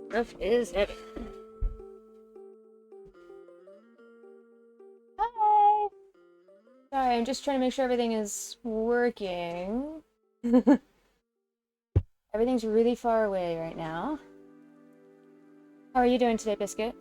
Stuff is heavy. Hi! Sorry, I'm just trying to make sure everything is working. Everything's really far away right now. How are you doing today, Biscuit?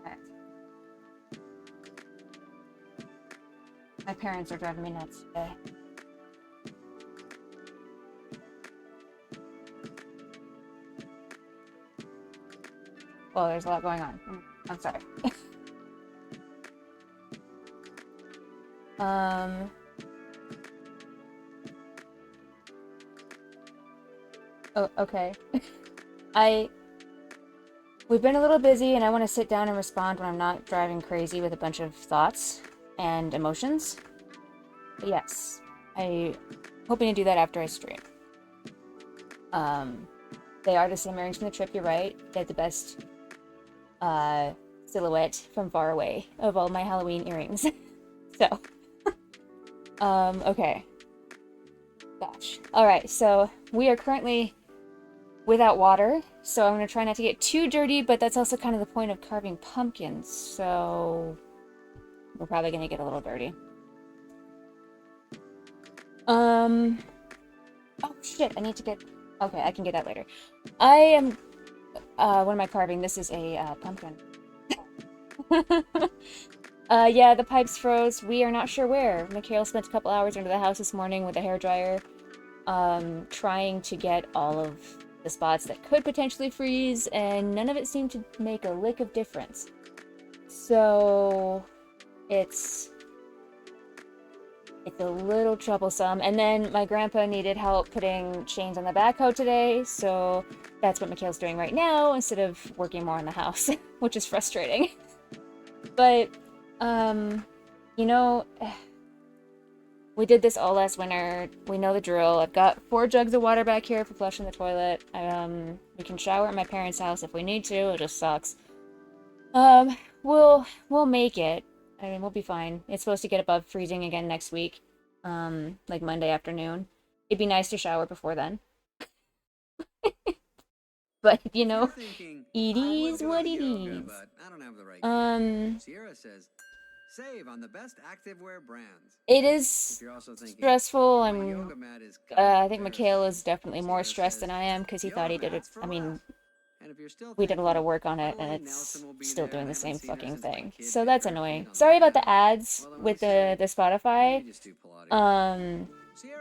Okay. My parents are driving me nuts today. Well, there's a lot going on. I'm sorry. um... Oh, okay. We've been a little busy and I want to sit down and respond when I'm not driving crazy with a bunch of thoughts and emotions. But yes, I'm hoping to do that after I stream. They are the same earrings from the trip, you're right. They have the best silhouette from far away of all my Halloween earrings. So, okay. Gosh. Alright, so we are currently without water, so I'm going to try not to get too dirty, but that's also kind of the point of carving pumpkins, so we're probably going to get a little dirty. Oh shit, I need to get... Okay, I can get that later. I am... what am I carving? This is a pumpkin. Yeah, the pipes froze. We are not sure where. Mikhail spent a couple hours under the house this morning with a hairdryer, trying to get all of the spots that could potentially freeze, and none of it seemed to make a lick of difference. So it's a little troublesome. And then my grandpa needed help putting chains on the backhoe today, so that's what Mikhail's doing right now instead of working more on the house, which is frustrating. But, you know, we did this all last winter. We know the drill. I've got 4 jugs of water back here for flushing the toilet. We can shower at my parents' house if we need to. It just sucks. We'll make it. I mean, we'll be fine. It's supposed to get above freezing again next week. Like Monday afternoon. It'd be nice to shower before then. But, you know, it is what it is. Sierra says, save on the best activewear brands. It is stressful. I think Mikhail is definitely more stressed than I am because he thought he did it. I mean, we did a lot of work on it and it's still doing the same fucking thing. So that's annoying. Sorry about the ads with the Spotify.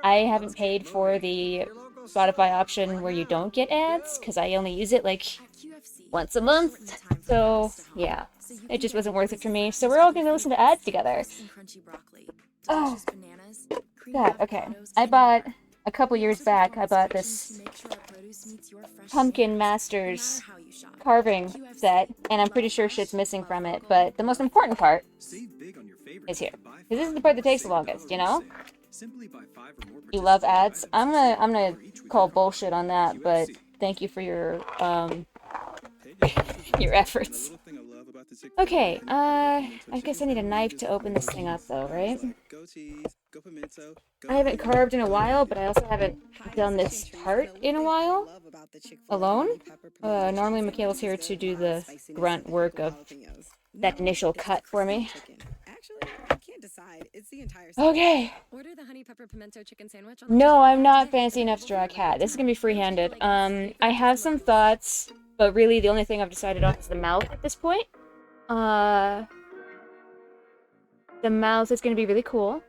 I haven't paid for the Spotify option where you don't get ads because I only use it like once a month. So yeah, it just wasn't worth it for me. So we're all gonna listen to ads together. Oh, God, okay. I bought a couple years back. I bought this Pumpkin Masters carving set, and I'm pretty sure shit's missing from it. But the most important part is here, because this is the part that takes the longest. You know. You love ads. I'm gonna call bullshit on that, but thank you for your your efforts. Okay, I guess I need a knife to open this thing up though, right? I haven't carved in a while, but I also haven't done this part in a while. Alone? Normally Michaela's here to do the grunt work of that initial cut for me. Okay. Order the honey pepper pimento chicken sandwich. No, I'm not fancy enough to draw a cat. This is gonna be free-handed. I have some thoughts, but really the only thing I've decided on is the mouth at this point. The mouth is gonna be really cool.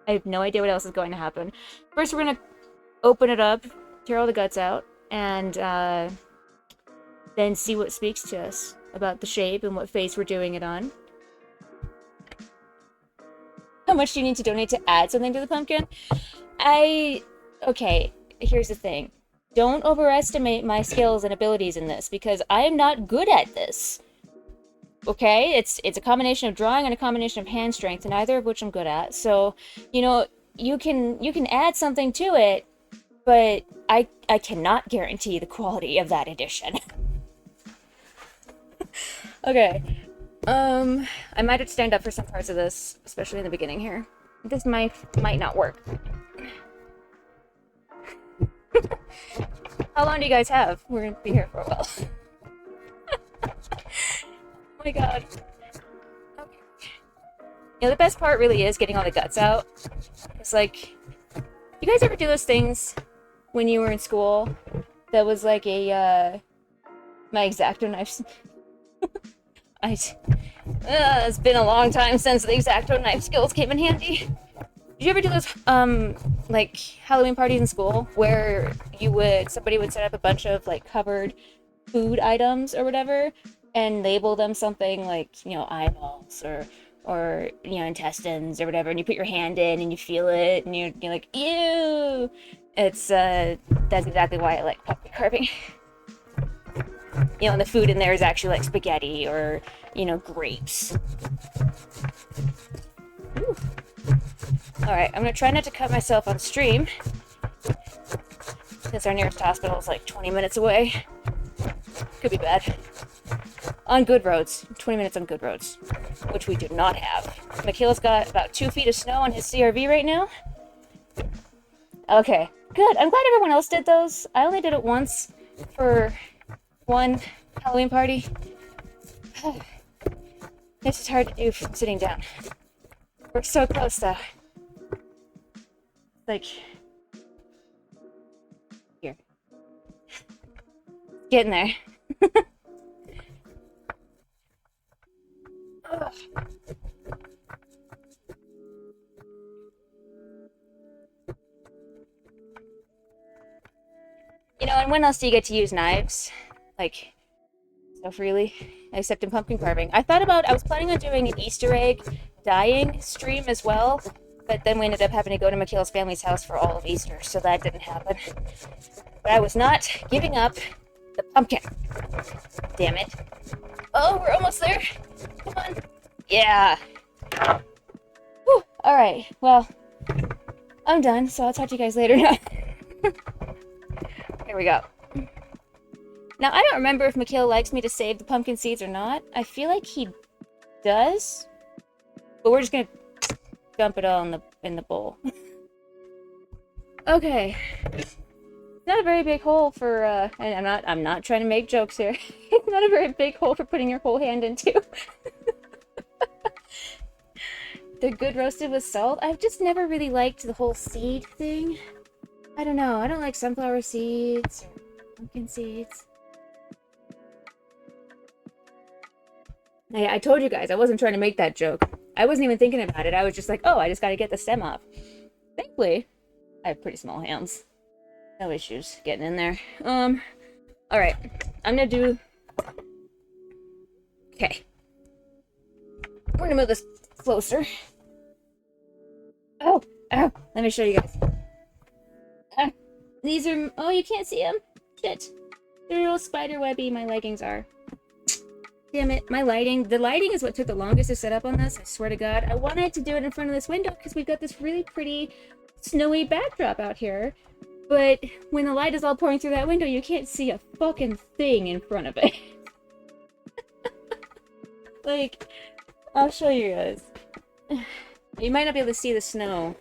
I have no idea what else is going to happen. First, we're gonna open it up, tear all the guts out, and then see what speaks to us about the shape and what face we're doing it on. How much do you need to donate to add something to the pumpkin? Okay, here's the thing. Don't overestimate my skills and abilities in this, because I am not good at this. Okay? It's a combination of drawing and a combination of hand strength, neither of which I'm good at. So, you know, you can add something to it, but I cannot guarantee the quality of that edition. Okay. I might have to stand up for some parts of this, especially in the beginning here. This might not work. How long do you guys have? We're gonna be here for a while. Oh my god. Okay. You know, the best part really is getting all the guts out. It's like, you guys ever do those things when you were in school that was like a, my X-Acto knives? It's been a long time since the X-Acto knife skills came in handy. Did you ever do those, like, Halloween parties in school where somebody would set up a bunch of, like, covered food items or whatever and label them something like, you know, eyeballs or you know, intestines or whatever, and you put your hand in and you feel it and you're like, ew! That's exactly why I like pumpkin carving. You know, and the food in there is actually like spaghetti or, you know, grapes. Ooh. Alright, I'm gonna try not to cut myself on stream, since our nearest hospital is like 20 minutes away. Could be bad. On good roads. 20 minutes on good roads. Which we do not have. Michaela's got about 2 feet of snow on his CRV right now. Okay, good. I'm glad everyone else did those. I only did it once for one Halloween party. This is hard to do from sitting down. We're so close though. Like, here. Getting there. Ugh. You know, and when else do you get to use knives? Like, so freely, except in pumpkin carving. I was planning on doing an Easter egg dyeing stream as well, but then we ended up having to go to Michaela's family's house for all of Easter, so that didn't happen. But I was not giving up the pumpkin. Damn it. Oh, we're almost there. Come on. Yeah. Whew. Alright, well, I'm done, so I'll talk to you guys later now. Here we go. Now, I don't remember if Mikhail likes me to save the pumpkin seeds or not. I feel like he does. But we're just gonna dump it all in the bowl. Okay. It's not a very big hole for, and I'm not trying to make jokes here. It's not a very big hole for putting your whole hand into. They're good roasted with salt. I've just never really liked the whole seed thing. I don't know. I don't like sunflower seeds or pumpkin seeds. I told you guys, I wasn't trying to make that joke. I wasn't even thinking about it. I was just like, oh, I just gotta get the stem off. Thankfully, I have pretty small hands. No issues getting in there. Alright. I'm gonna do... Okay. We're gonna move this closer. Oh! Oh! Let me show you guys. These are... Oh, you can't see them? Shit. They're real spider webby, my leggings are. Damn it, the lighting is what took the longest to set up on this, I swear to God. I wanted to do it in front of this window because we've got this really pretty snowy backdrop out here, but when the light is all pouring through that window, you can't see a fucking thing in front of it. Like, I'll show you guys. You might not be able to see the snow.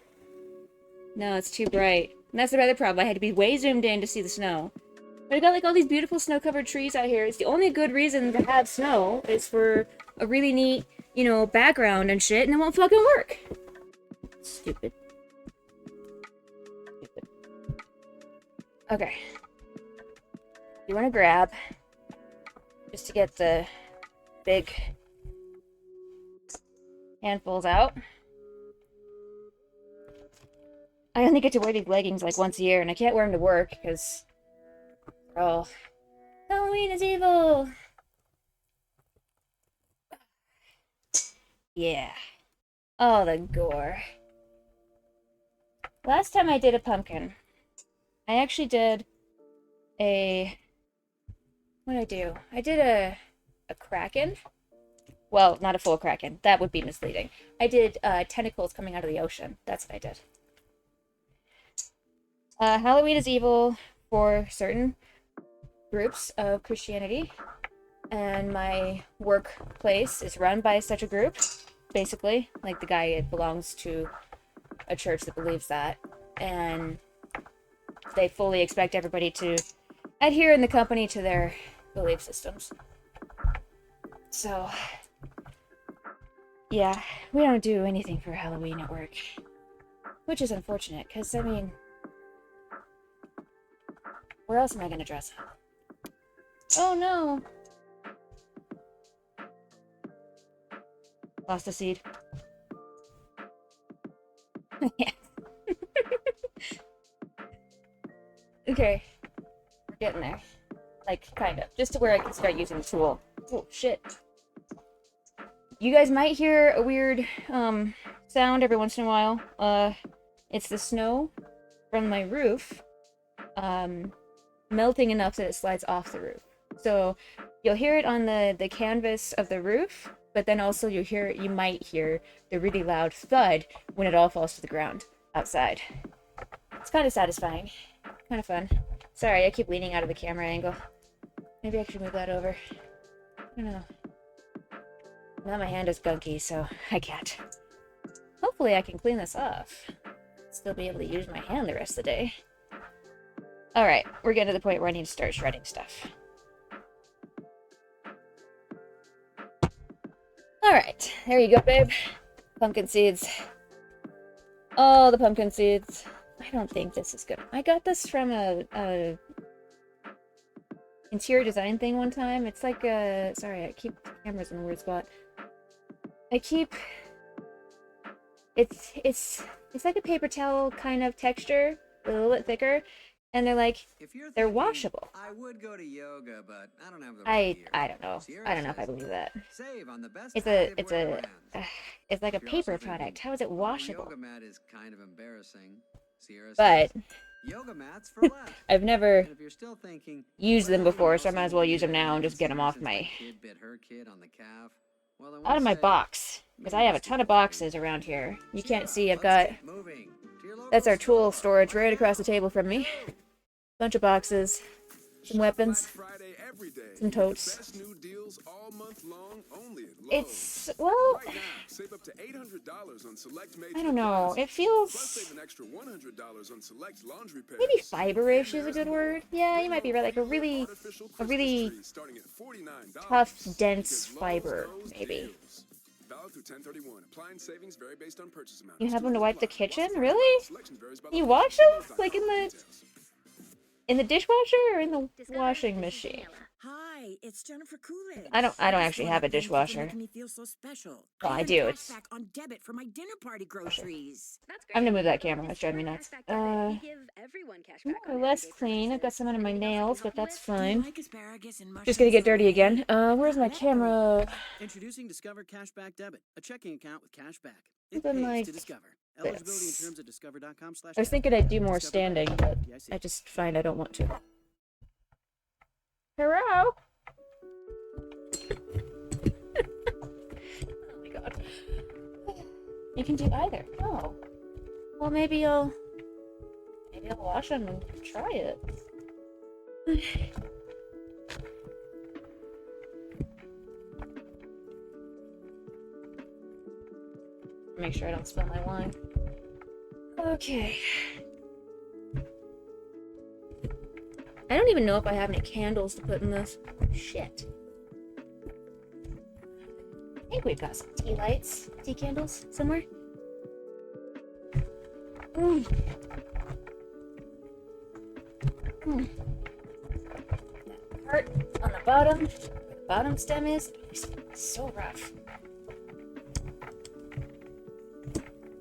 No, it's too bright. And that's the other problem, I had to be way zoomed in to see the snow. But I got like all these beautiful snow-covered trees out here. It's the only good reason to have snow is for a really neat, you know, background and shit, and it won't fucking work. Stupid. Stupid. Okay. You want to grab, just to get the big handfuls out. I only get to wear these leggings like once a year, and I can't wear them to work because... Oh, Halloween is evil! Yeah. Oh, the gore. Last time I did a pumpkin, I actually did a... What did I do? I did a kraken. Well, not a full kraken. That would be misleading. I did tentacles coming out of the ocean. That's what I did. Halloween is evil for certain groups of Christianity, and my workplace is run by such a group, basically. Like, the guy belongs to a church that believes that, and they fully expect everybody to adhere in the company to their belief systems. So, yeah, we don't do anything for Halloween at work, which is unfortunate, because, I mean, where else am I gonna dress up? Oh no! Lost a seed. Yeah. Okay. We're getting there. Like, kind of. Just to where I can start using the tool. Oh, shit. You guys might hear a weird, sound every once in a while. It's the snow from my roof, melting enough that it slides off the roof. So, you'll hear it on the canvas of the roof, but then also you might hear the really loud thud when it all falls to the ground outside. It's kind of satisfying. Kind of fun. Sorry, I keep leaning out of the camera angle. Maybe I should move that over. I don't know. Now my hand is gunky, so I can't. Hopefully I can clean this off. Still be able to use my hand the rest of the day. Alright, we're getting to the point where I need to start shredding stuff. Alright, there you go, babe. Pumpkin seeds. All the pumpkin seeds. I don't think this is good. I got this from a interior design thing one time. It's like a... Sorry, I keep the camera's in a weird spot. It's like a paper towel kind of texture, a little bit thicker, and they're washable. I would go to yoga, but I don't have the right gear. I don't know. Sierra I don't know if I says, believe that. Save on the best It's it's like a If you're paper also product. thinking, How is it washable? Yoga mat is kind of embarrassing. Sierra But says, yoga mats for less. I've never And if you're still thinking, used them well, before, you so I know, might as well use them Sierra now and just get them off since my the kid bit her kid on the calf. Well, then out of we my say, box, because I have a ton of boxes around here. You can't see. I've got let's get moving to your local that's our tool store. storage right across the table from me. Bunch of boxes, some weapons, Friday every day. some totes. Best new deals all month long only at Lowe's. It's well, Right now, save up to $800 on select major I don't know. appliances. It feels Plus save an extra $100 on select laundry pairs. maybe fiber-ish is a good word. Yeah, you might be right. Like a really Artificial Christmas trees starting at $49. tough, dense Because Lowe's fiber, knows maybe. deals. Valid through 10/31. Appliance savings vary based on purchase amount. You have them to wipe the kitchen? Exclusions Really? apply. Selection varies by You location. wash See them? Lowe's.com Like for details. in the dishwasher or in the washing machine? Hi, it's Jennifer Coolidge. I don't actually have a Thank you for dishwasher. making me feel so special. Well, I earned do, it's- cashback on debit for my dinner party groceries. That's I'm gonna move that camera. That's driving me nuts. We give everyone cash back on Less everyday clean. I've got some under my nails, but that's Do you fine. like asparagus and Just gonna get dirty mushroom again. Where's my camera? Introducing Discover Cashback Debit, a checking account with cashback. It Something pays like to discover. Eligibility this. and terms at discover.com/. I was thinking I'd do more Discover standing, Bank. but FDIC. I just find I don't want to. Hello? Oh my god. You can do either. Oh. Well, maybe I'll wash them and try it. Make sure I don't spill my wine. Okay. I don't even know if I have any candles to put in this. Shit. I think we've got some tea lights, tea candles somewhere. Mm. Mm. That part on the bottom, where the bottom stem is so rough.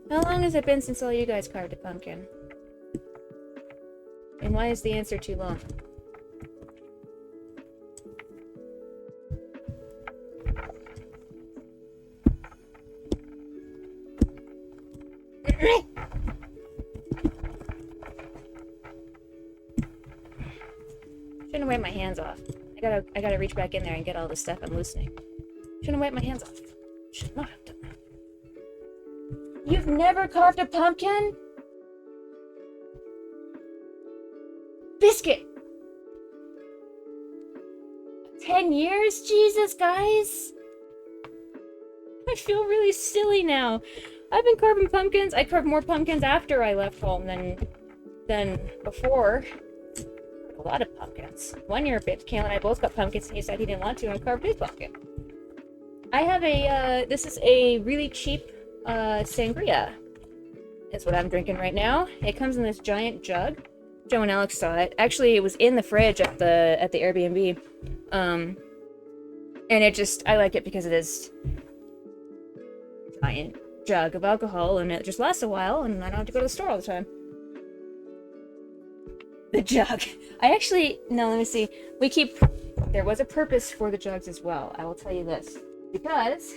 How long has it been since all you guys carved a pumpkin? And why is the answer too long? Shouldn't wipe my hands off. I gotta reach back in there and get all this stuff I'm loosening. Shouldn't wipe my hands off. Should not have done that. You've never carved a pumpkin? biscuit. 10 years? Jesus, guys. I feel really silly now. I've been carving pumpkins. I carved more pumpkins after I left home than before. A lot of pumpkins. One year, Kale and I both got pumpkins, and he said he didn't want to, and I carved his pumpkin. I have this is a really cheap, sangria. Is what I'm drinking right now. It comes in this giant jug. Joe and Alex saw it. Actually, it was in the fridge at the Airbnb. And I like it because it is a giant jug of alcohol, and it just lasts a while, and I don't have to go to the store all the time. The jug. Let me see. There was a purpose for the jugs as well. I will tell you this. Because,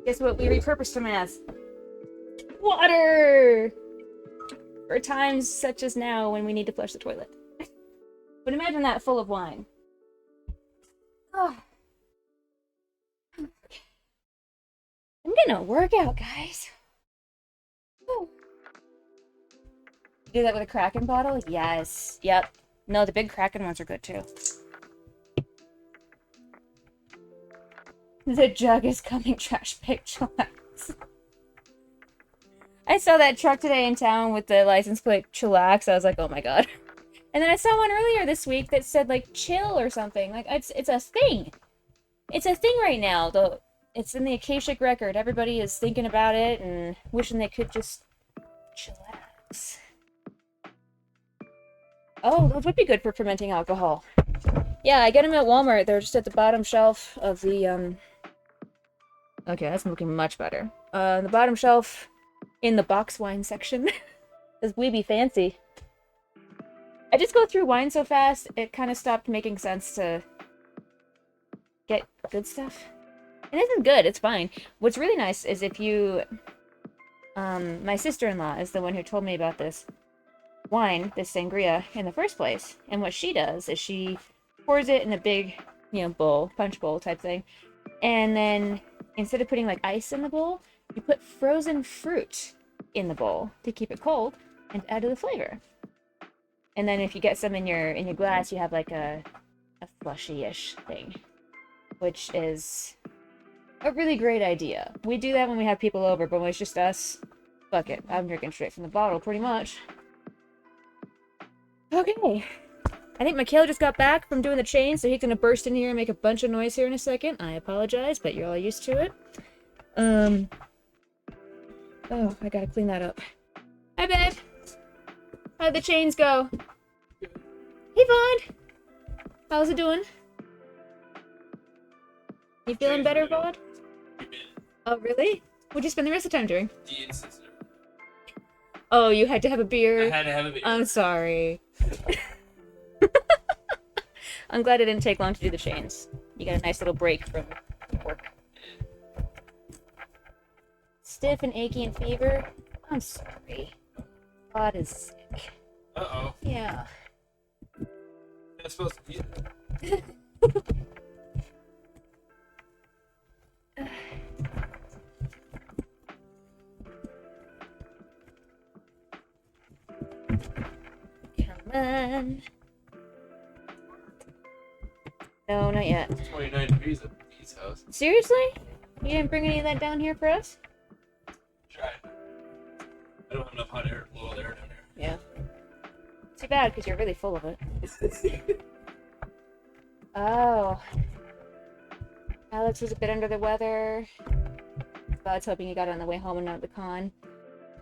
guess what we repurposed them as? Water! For times such as now when we need to flush the toilet. But imagine that full of wine. Oh. I'm getting a workout, guys. Oh. Do that with a Kraken bottle? Yes. Yep. No, the big Kraken ones are good too. The jug is coming, trash bag Chillax. I saw that truck today in town with the license plate Chillax. I was like, oh my god. And then I saw one earlier this week that said like chill or something. Like it's a thing. It's a thing right now. Though it's in the Akashic record. Everybody is thinking about it and wishing they could just chillax. Oh, those would be good for fermenting alcohol. Yeah, I get them at Walmart. They're just at the bottom shelf of the Okay, that's looking much better. The bottom shelf in the box wine section. Because we be fancy. I just go through wine so fast, it kind of stopped making sense to get good stuff. And it isn't good, it's fine. What's really nice is if you... my sister-in-law is the one who told me about this wine, this sangria, in the first place. And what she does is she pours it in a big, bowl, punch bowl type thing. And then, instead of putting, like, ice in the bowl, you put frozen fruit in the bowl to keep it cold and add to the flavor. And then if you get some in your glass, you have, like, a flushy-ish thing. Which is a really great idea. We do that when we have people over, but when it's just us, fuck it. I'm drinking straight from the bottle, pretty much. Okay. I think Mikhail just got back from doing the chain, so he's gonna burst in here and make a bunch of noise here in a second. I apologize, but you're all used to it. Oh, I gotta clean that up. Hi, babe! How'd the chains go? Hey, Vaughn! How's it doing? You feeling better, Vaughn? Oh, really? What'd you spend the rest of the time doing? Oh, you had to have a beer? I had to have a beer. I'm sorry. I'm glad it didn't take long to do the chains. You got a nice little break from work. Stiff and achy and fever? I'm sorry. God is sick. Uh-oh. Yeah. That's supposed to be... Come on. No, not yet. It's 29 degrees at Pete's house. Seriously? You didn't bring any of that down here for us? Try. I don't have enough hot air, low air down here. Yeah. Too bad, because you're really full of it. Oh. Alex was a bit under the weather. I was hoping you got it on the way home and not at the con.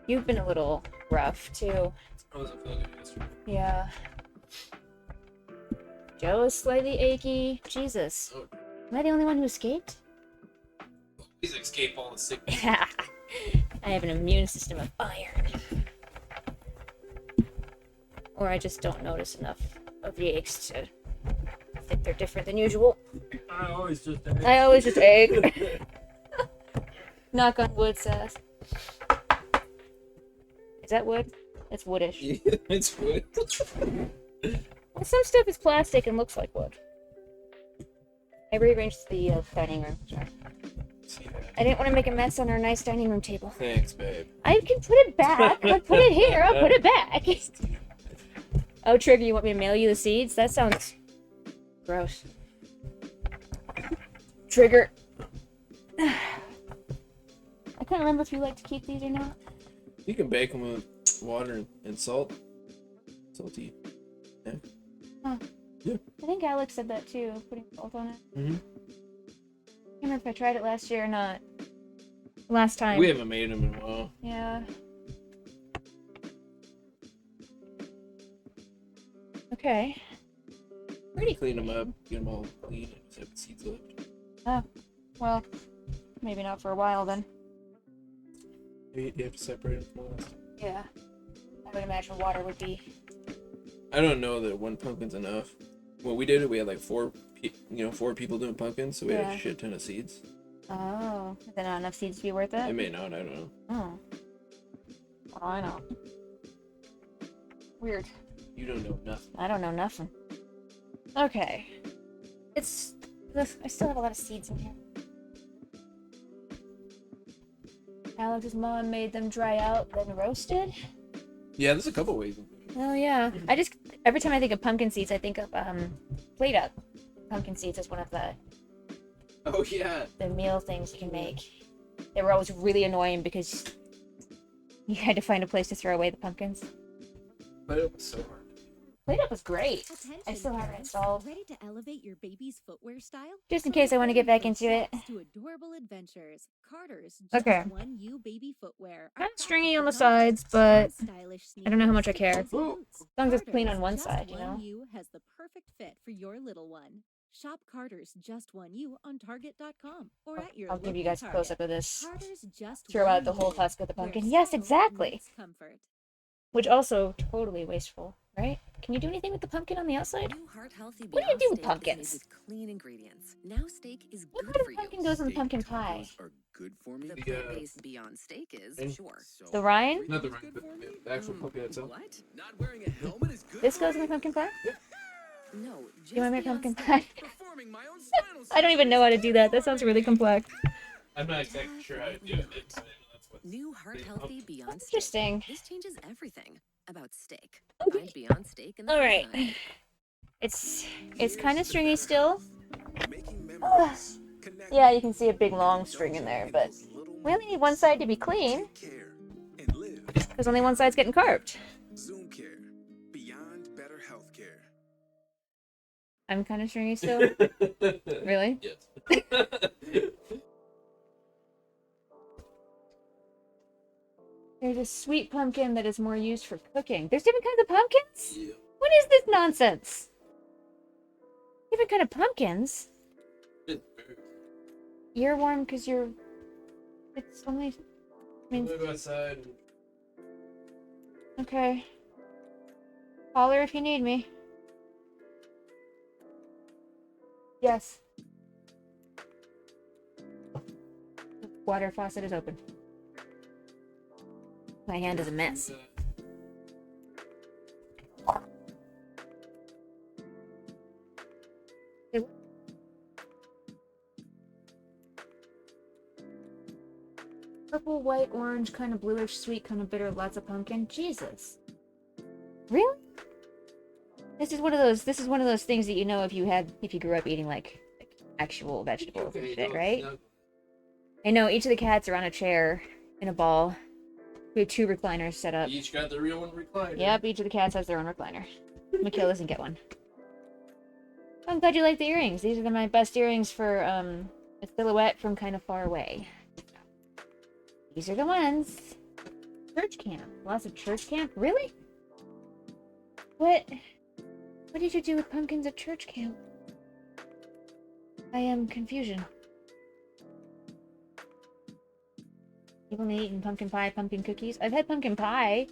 You've been a little rough, too. I wasn't feeling good yesterday. Yeah. Joe is slightly achy. Jesus. Oh. Am I the only one who escaped? Please escape all the sickness. Yeah. I have an immune system of iron. Or I just don't notice enough of the aches to think they're different than usual. I always just ache. Knock on wood, Sass. Is that wood? That's woodish. Yeah, it's wood. Well, some stuff is plastic and looks like wood. I rearranged the dining room. Sorry. See that? I didn't want to make a mess on our nice dining room table. Thanks, babe. I can put it back. I'll put it here. I'll put it back. Oh, Trigger, you want me to mail you the seeds? That sounds gross. Trigger. I can't remember if you like to keep these or not. You can bake them with water and salt. Salty. Yeah. Huh. Yeah. I think Alex said that too, putting salt on it. Mm-hmm. I can't remember if I tried it last year or not. Last time. We haven't made them in a while. Yeah. Okay. Pretty clean them up, get them all clean, just have the seeds left. Oh, well, maybe not for a while then. Maybe you have to separate them from the rest. Yeah. I would imagine water would be. I don't know that one pumpkin's enough. When we did it, we had like four people doing pumpkins, so we had Yeah. a shit ton of seeds. Oh, is there not enough seeds to be worth it? It may not, I don't know. Oh. Oh, I know. Weird. You don't know nothing. I don't know nothing. Okay. It's. I still have a lot of seeds in here. Alex's mom made them dry out, then roasted. Yeah, there's a couple ways. Oh yeah. I just every time I think of pumpkin seeds, I think of plate up. Pumpkin seeds is one of the Oh yeah. meal things you can make. They were always really annoying because you had to find a place to throw away the pumpkins. But it was so hard. Plate up was great. Attention, I still have it parents. installed. Ready to elevate your baby's footwear style? Just in case I want to get back into it. To adorable adventures. Carter's Okay. Just One You baby footwear. Kind of stringy on the sides, but I don't know how much I care. As long long as it's clean on one side, you know? You has the perfect fit for your little one. Shop Carter's Just One You on Target.com or at your I'll give you local guys a close up Target. of this. Carter's Just Throw One out the whole You, husk of the where pumpkin. Yes, style exactly. meets comfort. Which also totally wasteful, right? Can you do anything with the pumpkin on the outside? New Heart Healthy What do you Beyond do with Steak is pumpkins? made with clean ingredients. Now steak is What good kind for of you. pumpkin goes in the Steak pumpkin pie? tacos are good for me. The Yeah. plant-based Beyond Steak is, And- sure. So The rind? Not the rind, but the actual pumpkin itself. What? not wearing a helmet is good. This for goes in me? the pumpkin pie? No, just You want me a Beyond pumpkin Steak. pie? Performing my own spinal I don't even know how to do that. That sounds really complex. I'm not exactly sure how to do it. That's what. New Heart Healthy Beyond Steak. Interesting. This changes everything about steak. Okay. Find Beyond Steak in the All right. design. It's kind of stringy still. Making memories. Ugh. Connect Yeah, you can see a big long string in there, but those little we only need one side to be clean Take care and live. because only one side's getting carved. Zoom Care. Beyond better healthcare. I'm kind of stringy still. Really? Yes. There's a sweet pumpkin that is more used for cooking. There's different kinds of pumpkins? Yeah. What is this nonsense? Different kind of pumpkins? You're warm because you're... It's only... I I'm mean, gonna go outside. okay. Holler if you need me. Yes. The water faucet is open. My hand is a mess. Purple, white, orange, kind of bluish, sweet, kind of bitter, lots of pumpkin. Jesus. Really? This is one of those things that you know if you grew up eating like actual vegetables and shit, right? I know each of the cats are on a chair in a ball. We have 2 recliners set up. Each got the real one recliner. Yep, each of the cats has their own recliner. Mikhail doesn't get one. I'm glad you like the earrings. These are my best earrings for a silhouette from kind of far away. These are the ones. Church camp. Lots of church camp? Really? What did you do with pumpkins at church camp? I am confusion. You've only eaten pumpkin pie, pumpkin cookies? I've had pumpkin pie.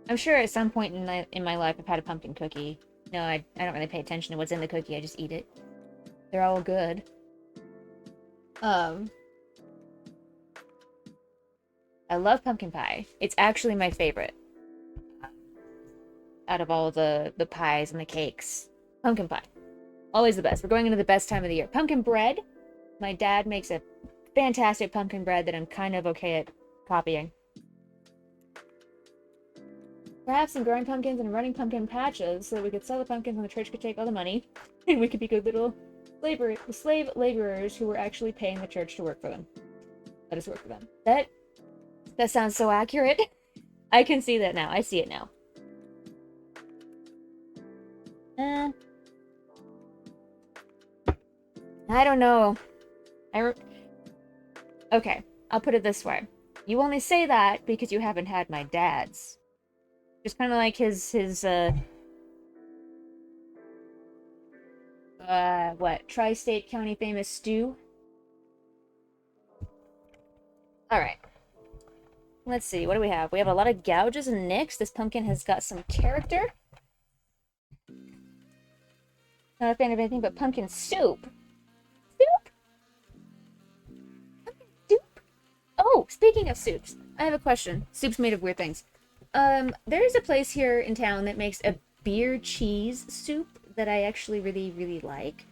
I'm sure at some point in my life I've had a pumpkin cookie. No, I don't really pay attention to what's in the cookie. I just eat it. They're all good. I love pumpkin pie. It's actually my favorite. Out of all the pies and the cakes. Pumpkin pie. Always the best. We're going into the best time of the year. Pumpkin bread. My dad makes a fantastic pumpkin bread that I'm kind of okay at copying. Perhaps some growing pumpkins and running pumpkin patches so that we could sell the pumpkins and the church could take all the money. And we could be good little slave laborers who were actually paying the church to work for them. Let us work for them. That sounds so accurate. I can see that now. I see it now. I don't know. Okay, I'll put it this way. You only say that because you haven't had my dad's. Just kind of like his what? Tri-State County famous stew? Alright. Let's see, what do we have? We have a lot of gouges and nicks. This pumpkin has got some character. Not a fan of anything but pumpkin soup. Soup? Pumpkin soup? Oh, speaking of soups, I have a question. Soup's made of weird things. There's a place here in town that makes a beer cheese soup that I actually really, really like.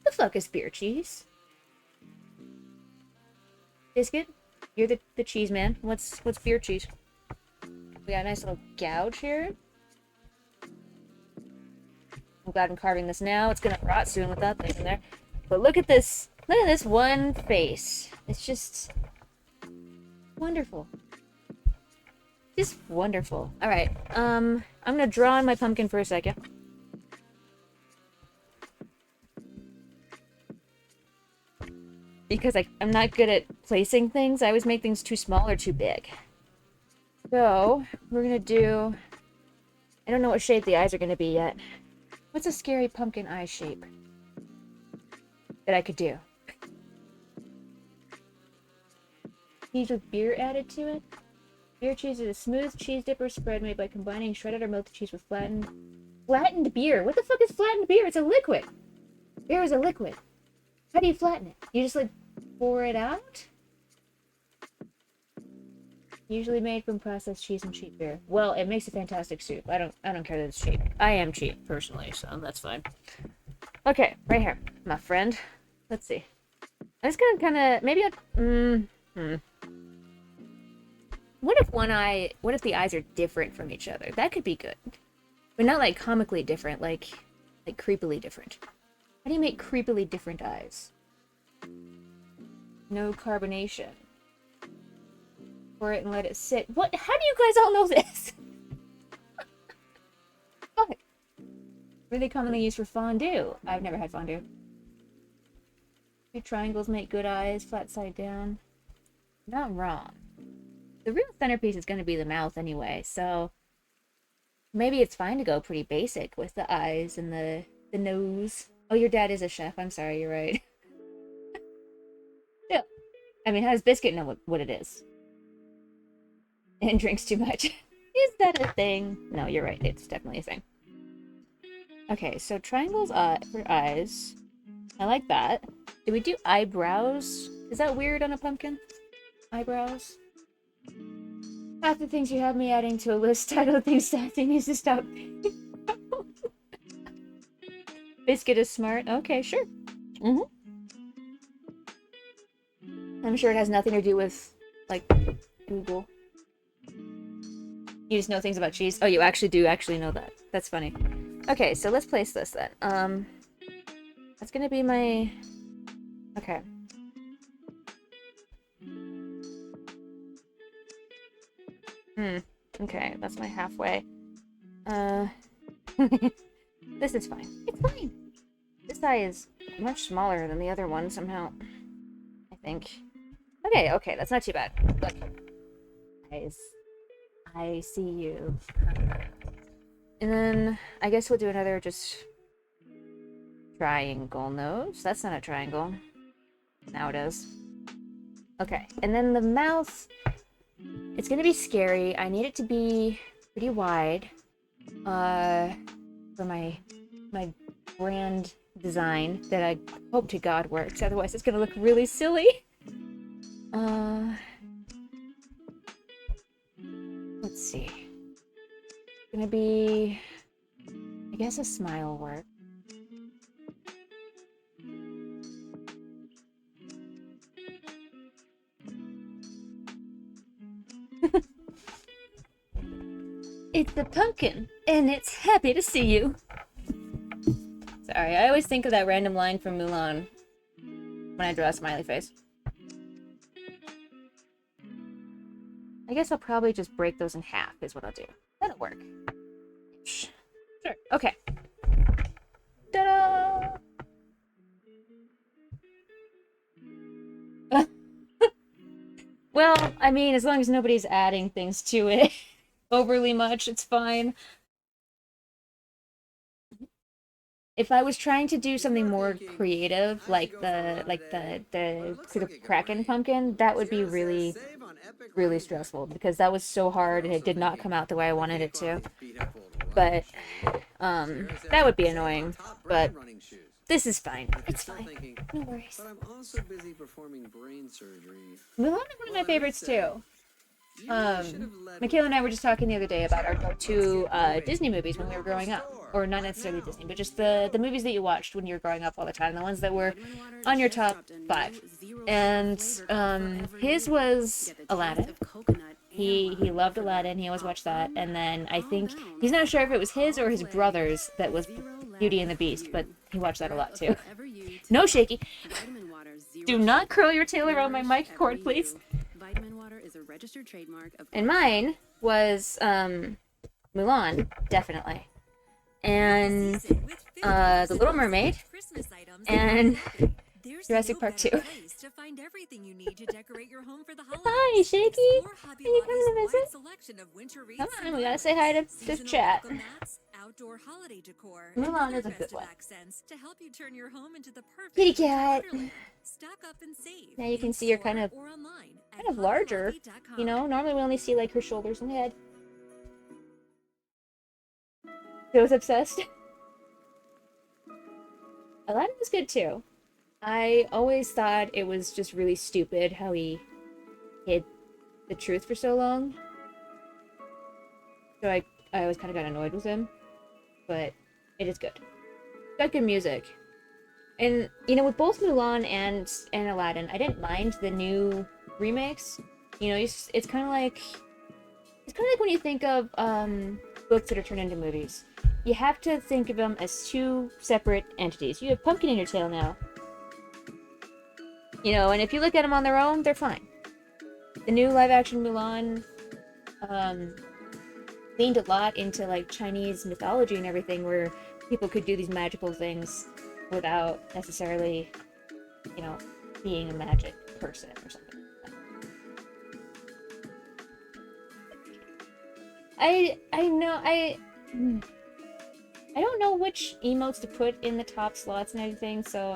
The fuck is beer cheese? Biscuit? You're the cheese man. What's beer cheese? We got a nice little gouge here. I'm glad I'm carving this now. It's gonna rot soon with that thing in there. But look at this. Look at this one face. It's just wonderful. Just wonderful. Alright, I'm gonna draw on my pumpkin for a second. Because I'm not good at placing things. I always make things too small or too big. So, we're gonna do... I don't know what shape the eyes are gonna be yet. What's a scary pumpkin eye shape that I could do? Cheese with beer added to it? Beer cheese is a smooth cheese dipper spread made by combining shredded or melted cheese with flattened beer. What the fuck is flattened beer? It's a liquid. Beer is a liquid. How do you flatten it? You just like pour it out? Usually made from processed cheese and cheap beer. Well, it makes a fantastic soup. I don't care that it's cheap. I am cheap personally, so that's fine. Okay, right here, my friend. Let's see. I'm just gonna kind of maybe What if the eyes are different from each other? That could be good. But not like comically different, like creepily different. How do you make creepily different eyes? No carbonation. Pour it and let it sit. What? How do you guys all know this? Fuck. Really commonly used for fondue. I've never had fondue. Two triangles make good eyes, flat side down. Not wrong. The real centerpiece is going to be the mouth anyway, so maybe it's fine to go pretty basic with the eyes and the nose. Oh, your dad is a chef. I'm sorry, you're right. Yeah. I mean, how does Biscuit know what it is? And drinks too much. Is that a thing? No, you're right. It's definitely a thing. Okay, so triangles for eyes. I like that. Do we do eyebrows? Is that weird on a pumpkin? Eyebrows? Half the things you have me adding to a list, I don't think Sassy needs to stop. Biscuit is smart. Okay, sure. I'm sure it has nothing to do with, like, Google. You just know things about cheese? Oh, you actually do know that. That's funny. Okay, so let's place this then. That's gonna be my... Okay. Okay, that's my halfway. This is fine. It's fine! This eye is much smaller than the other one somehow. I think. Okay, that's not too bad. Look. Eyes. I see you. And then, I guess we'll do another just... triangle nose. That's not a triangle. Now it is. Okay, and then the mouth... It's gonna be scary. I need it to be pretty wide. For my brand design that I hope to God works. Otherwise it's gonna look really silly. Let's see. It's gonna be... I guess a smile work. It's the pumpkin, and it's happy to see you. Sorry, I always think of that random line from Mulan when I draw a smiley face. I guess I'll probably just break those in half, is what I'll do. That'll work. Sure. Okay. Ta-da! Well, I mean, as long as nobody's adding things to it overly much, it's fine. If I was trying to do something more creative, like the sort of Kraken pumpkin, that would be really, really stressful because that was so hard and it did not come out the way I wanted it to. But that would be annoying. But this is fine. It's fine. No worries. But I'm also busy performing brain surgery. Mulan is one of my favorites too. Michaela and I were just talking the other day about our go-to Disney movies when we were growing up. Or not necessarily Disney, but just the movies that you watched when you were growing up all the time. The ones that were on your top 5. And his was Aladdin. He loved Aladdin. He always watched that. And then I think, he's not sure if it was his or his brother's that was Beauty and the Beast, but he watched that a lot too. No shaky. Do not curl your tail around my mic cord, please. And mine was Mulan, definitely. And The Little Mermaid, and Jurassic Park 2. Hi, Shaky! Can you come to visit? Come on, we gotta say hi to chat. Mulan is a good one. Kitty cat! Now you can see her kind of larger. You know, normally we only see like her shoulders and head. Joe's obsessed. Aladdin was good too. I always thought it was just really stupid how he hid the truth for so long. So I always kind of got annoyed with him. But it is good. It's got good music. And, you know, with both Mulan and Aladdin, I didn't mind the new remakes. You know, it's kind of like... It's kind of like when you think of books that are turned into movies. You have to think of them as two separate entities. You have Pumpkin in your tail now. You know, and if you look at them on their own, they're fine. The new live-action Mulan leaned a lot into, like, Chinese mythology and everything, where people could do these magical things without necessarily, you know, being a magic person or something. I don't know which emotes to put in the top slots and everything, so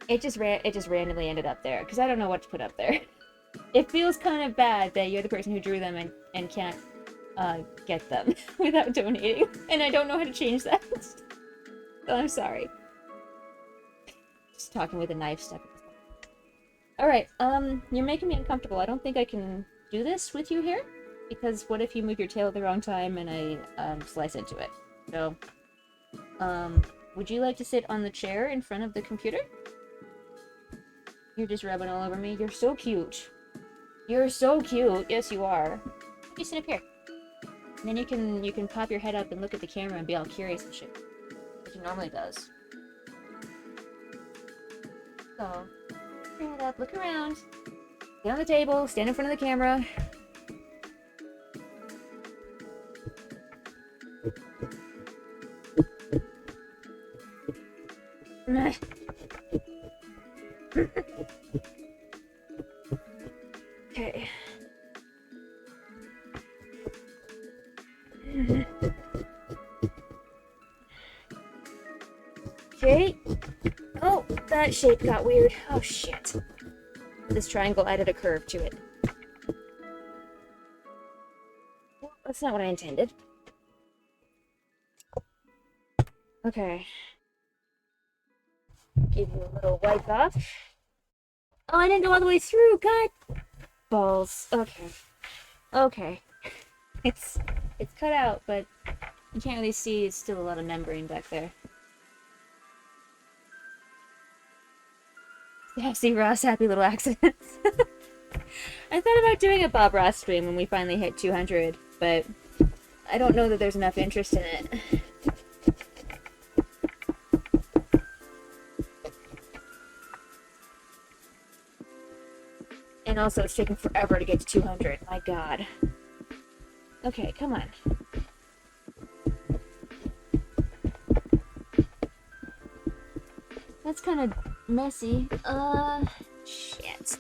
it just randomly ended up there because I don't know what to put up there. It feels kind of bad that you're the person who drew them and can't get them without donating, and I don't know how to change that. So I'm sorry. Just talking with a knife stuck in his mouth. Alright, you're making me uncomfortable. I don't think I can do this with you here, because what if you move your tail at the wrong time and I slice into it? So, would you like to sit on the chair in front of the computer? You're just rubbing all over me. You're so cute. You're so cute. Yes, you are. You sit up here. And then you can pop your head up and look at the camera and be all curious and shit. Like he normally does. So, put your head up, look around. Get on the table, stand in front of the camera. Okay. Okay. Oh, that shape got weird. Oh, shit. This triangle added a curve to it. Well, that's not what I intended. Okay. Give you a little wipe off. Oh, I didn't go all the way through. God. Balls. Okay. Okay. It's cut out, but you can't really see. It's still a lot of membrane back there. Yeah, see Ross, happy little accidents. I thought about doing a Bob Ross stream when we finally hit 200, but I don't know that there's enough interest in it. And also, it's taking forever to get to 200. My god. Okay, come on. That's kind of messy. Shit.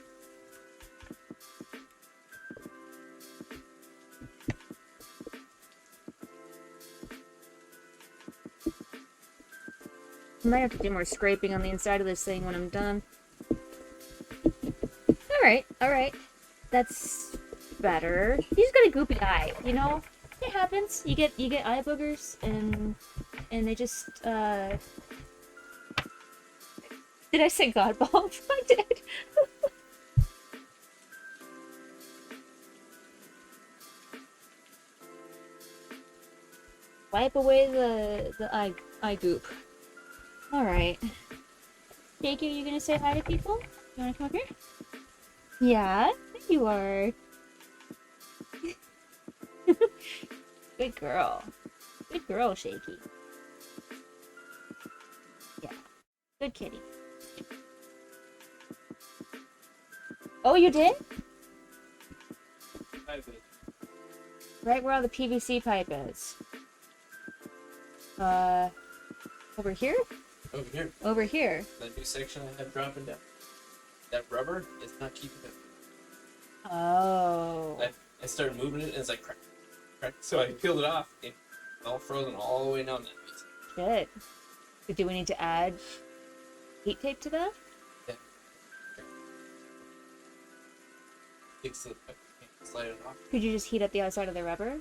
I might have to do more scraping on the inside of this thing when I'm done. Alright. That's better. He's got a goopy eye, you know? It happens. You get eye boogers and they just Did I say God bomb? I did. Wipe away the eye goop. Alright. Jake, are you gonna say hi to people? You wanna come up here? Yeah, there you are. Good girl. Good girl, Shaky. Yeah. Good kitty. Oh, you did? Right where all the PVC pipe is. Over here? Over here. Over here. That new section I have dropping down. That rubber is not keeping it. Oh. I started moving it and it's like crack, crack. So I peeled it off and it's all frozen all the way down that piece. Shit. So do we need to add heat tape to that? Yeah. Fix it. Slide it off. Could you just heat up the outside of the rubber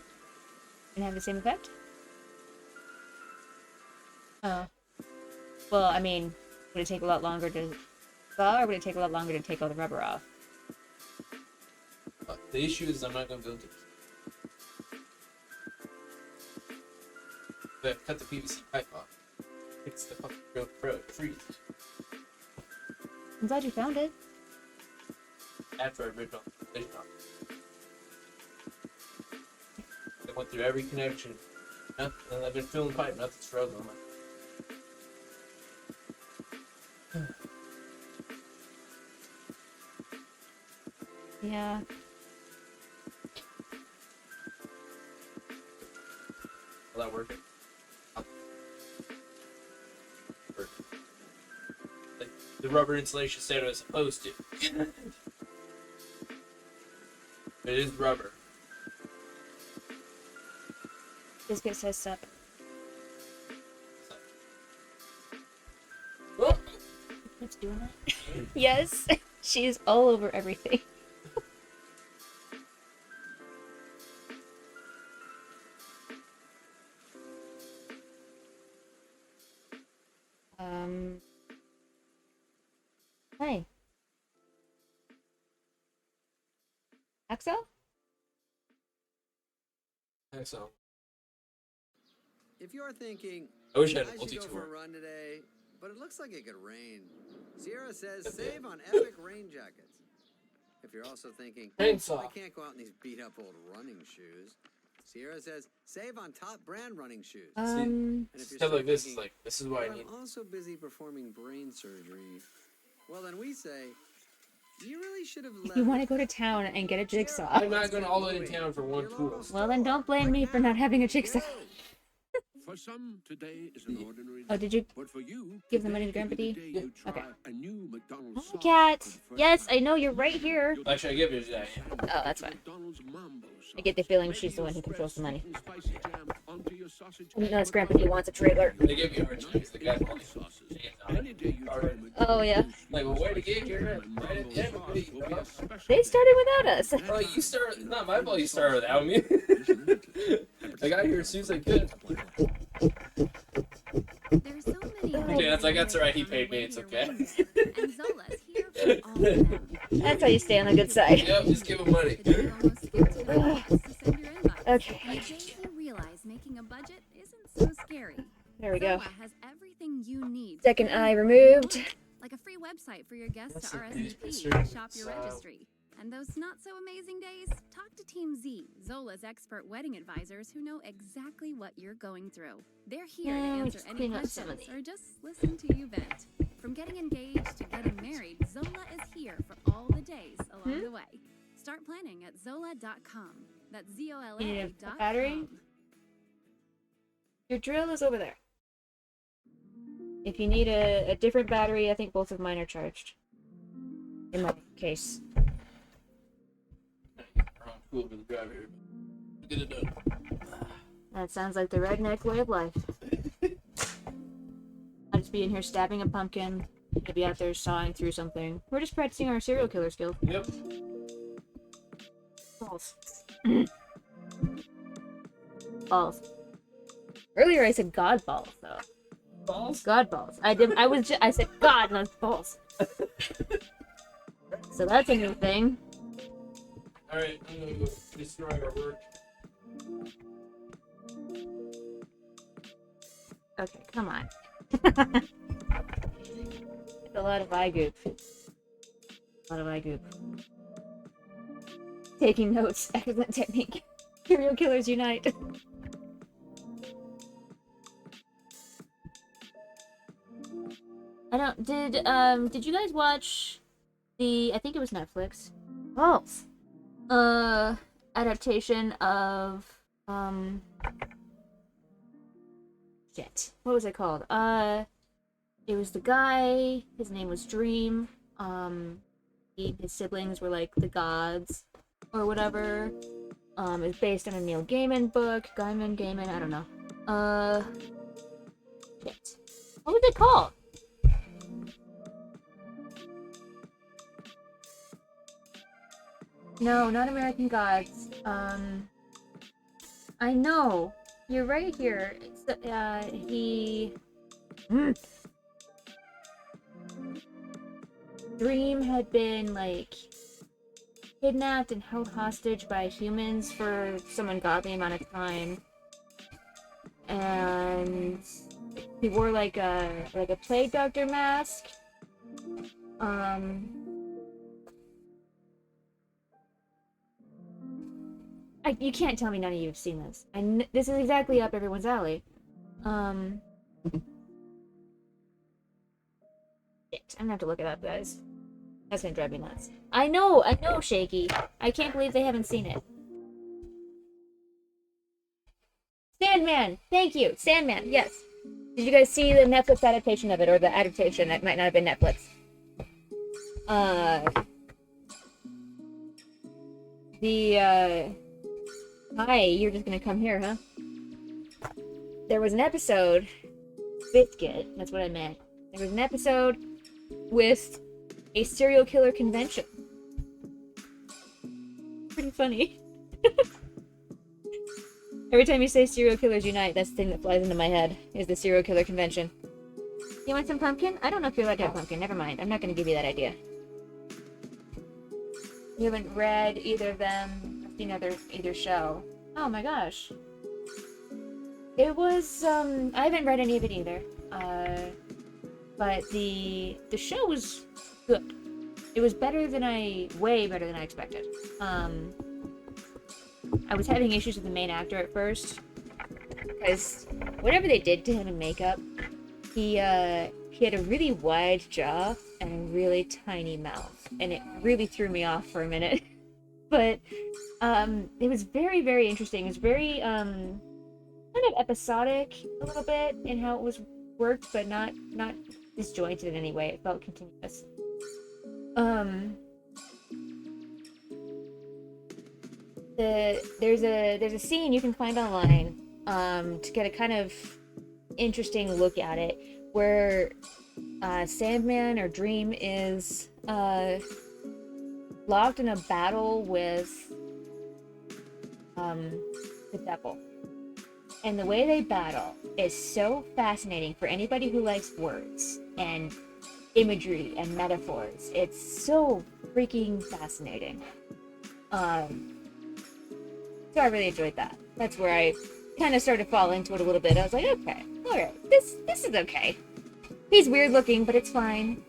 and have the same effect? Oh. Well, I mean, would it take a lot longer to thaw, or would it take a lot longer to take all the rubber off? The issue is I'm not going to be able to. But I've cut the PVC pipe off. It's the fucking real freeze. I'm glad you found it. After I ripped off the vision off. I went through every connection. And I've been filling pipe, nothing's frozen. I'm like, Yeah. will that work? Like, the rubber insulation said it was supposed to. It is rubber. Biscuit says sup. Oh. It's doing that. Yes, she's all over everything. Hi. Axel? So, If you're thinking, I wish I had a should go for a multi-tool. run today, but it looks like it could rain, Sierra says That's save it. on epic rain jackets. If you're also thinking, Chainsaw. I can't go out in these beat up old running shoes, Sierra says save on top brand running shoes. And if you're Stuff still like this is thinking, like, this is why I "But need. I'm also busy performing brain surgery. Well, then we say, you really should have left. You want to go to town and get a jigsaw? I'm not going all the way to town for one tool. Well, then don't blame me for not having a jigsaw. For some, today is an ordinary Oh, day. did you But for you, give the money to today Grandpa is D? the day you try Okay. a new McDonald's Hi, sauce Cat. for the first Yes, time. I know you're right here. You'll Actually, I give it today. Oh, that's fine. McDonald's Mambo I get the sauce. feeling Maybe she's the one who you'll controls the spread money. sweet and spicy jam onto your sausage No, it's or Grandpa D wants a trailer. They give me orange cheese. The guy only sauces. cheese on Any it. day you try Alright. McDonald's Oh, yeah. Like, well, way to get here. Mambo Right at the end, sauce buddy. will be a special They day. started without us. Well, you started. It's not my fault you started without me. I got here as soon as I could. There's so many. Okay, that's alright. He paid me. It's okay. And Zola's here for all of them. That's how you stay on the good side. Yep, just give him money. But you almost skipped to the box to send your invite. Okay. And it makes you realize making a budget isn't so scary. There we go. Zola has everything you need. Second eye removed. Like a free website for your guests That's to a RSVP picture. and shop your So- registry. And those not so amazing days? Talk to Team Z, Zola's expert wedding advisors who know exactly what you're going through. They're here to Yeah, answer just any clean up some of questions or just listen to you vent. From getting engaged to getting married, Zola is here for all the days along the way. Start planning at Zola.com. That's You need ZOLA.com. a battery? Your drill is over there. If you need a different battery, I think both of mine are charged. In my case. Wrong tool for the driver here, but get it done. That sounds like the redneck way of life. I'll just be in here stabbing a pumpkin. Maybe out there sawing through something. We're just practicing our serial killer skills. Yep. Balls. Balls. Earlier I said God balls though. Balls? God balls. I said God and I was balls. So that's a new thing. Alright, I'm gonna go destroy our work. Okay, come on. A lot of eye goop. A lot of eye goop. Taking notes. Excellent technique. Serial killers unite. Did you guys watch I think it was Netflix. Balls. Adaptation of, shit. What was it called? It was the guy, his name was Dream. His siblings were like the gods or whatever. It's based on a Neil Gaiman book. Gaiman, I don't know. Shit. What was it called? No, not American Gods. I know. You're right here. Dream had been, like, kidnapped and held hostage by humans for some ungodly amount of time. And he wore, like a plague doctor mask. You can't tell me none of you have seen this. This is exactly up everyone's alley. Shit, I'm gonna have to look it up, guys. That's gonna drive me nuts. I know, Shaky. I can't believe they haven't seen it. Sandman! Thank you! Sandman, yes. Did you guys see the Netflix adaptation of it, or the adaptation? It might not have been Netflix. Hi, you're just gonna come here, huh? There was an episode... Biscuit, that's what I meant. There was an episode with a serial killer convention. Pretty funny. Every time you say serial killers unite, that's the thing that flies into my head, is the serial killer convention. You want some pumpkin? I don't know if you're allowed to have pumpkin, never mind. I'm not gonna give you that idea. You haven't read either of them, seen either show. Oh my gosh. It was, I haven't read any of it either. But the show was good. It was way better than I expected. I was having issues with the main actor at first, because whatever they did to him in makeup, he had a really wide jaw and a really tiny mouth, and it really threw me off for a minute. But it was very, very interesting. It was very kind of episodic a little bit in how it was worked, but not disjointed in any way. It felt continuous. There's a scene you can find online to get a kind of interesting look at it, where Sandman or Dream is locked in a battle with the devil. And the way they battle is so fascinating for anybody who likes words and imagery and metaphors. It's so freaking fascinating. So I really enjoyed that. That's where I kind of started to fall into it a little bit. I was like, okay, alright, this is okay. He's weird looking, but it's fine.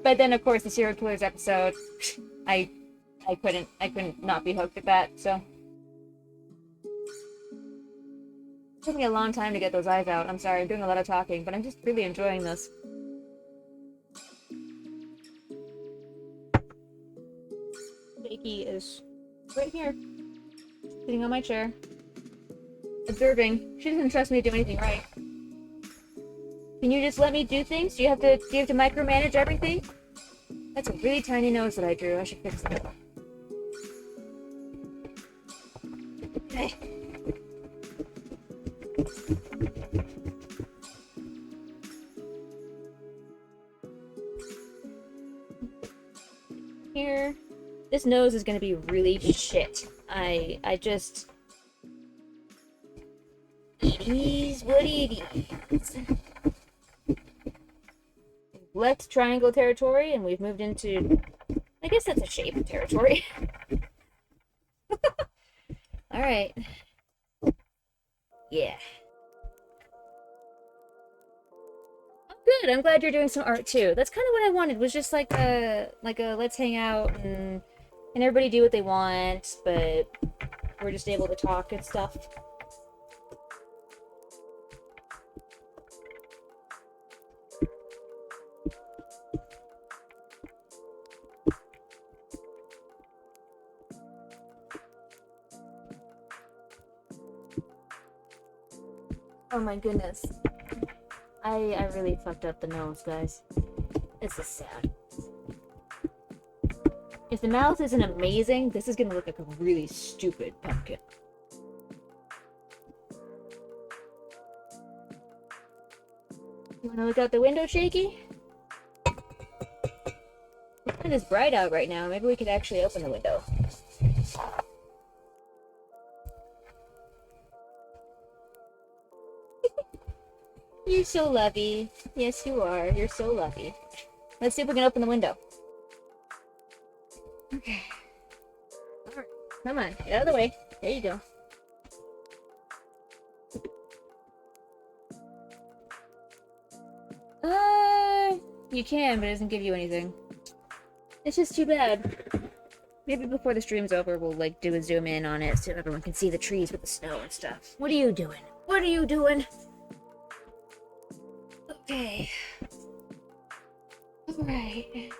But then, of course, the serial killers episode, I couldn't not be hooked at that. So it took me a long time to get those eyes out. I'm sorry, I'm doing a lot of talking, but I'm just really enjoying this. Jakey is right here, sitting on my chair, observing. She doesn't trust me to do anything right. Can you just let me do things? Do you have to micromanage everything? That's a really tiny nose that I drew. I should fix that. Okay. Here. This nose is gonna be really shit. I just... It is what it is. Left triangle territory, and we've moved into... I guess that's a shape territory. Alright. Yeah. Oh, good. I'm glad you're doing some art too. That's kind of what I wanted, was just like a let's hang out and everybody do what they want, but we're just able to talk and stuff. Oh my goodness. I really fucked up the nose, guys. This is sad. If the mouth isn't amazing, this is gonna look like a really stupid pumpkin. You wanna look out the window, Shaky? It is bright out right now. Maybe we could actually open the window. You're so lovey. Yes, you are. You're so lovey. Let's see if we can open the window. Okay. Alright. Come on. Get out of the way. There you go. You can, but it doesn't give you anything. It's just too bad. Maybe before the stream's over, we'll, like, do a zoom in on it so everyone can see the trees with the snow and stuff. What are you doing? What are you doing? Okay. Alright.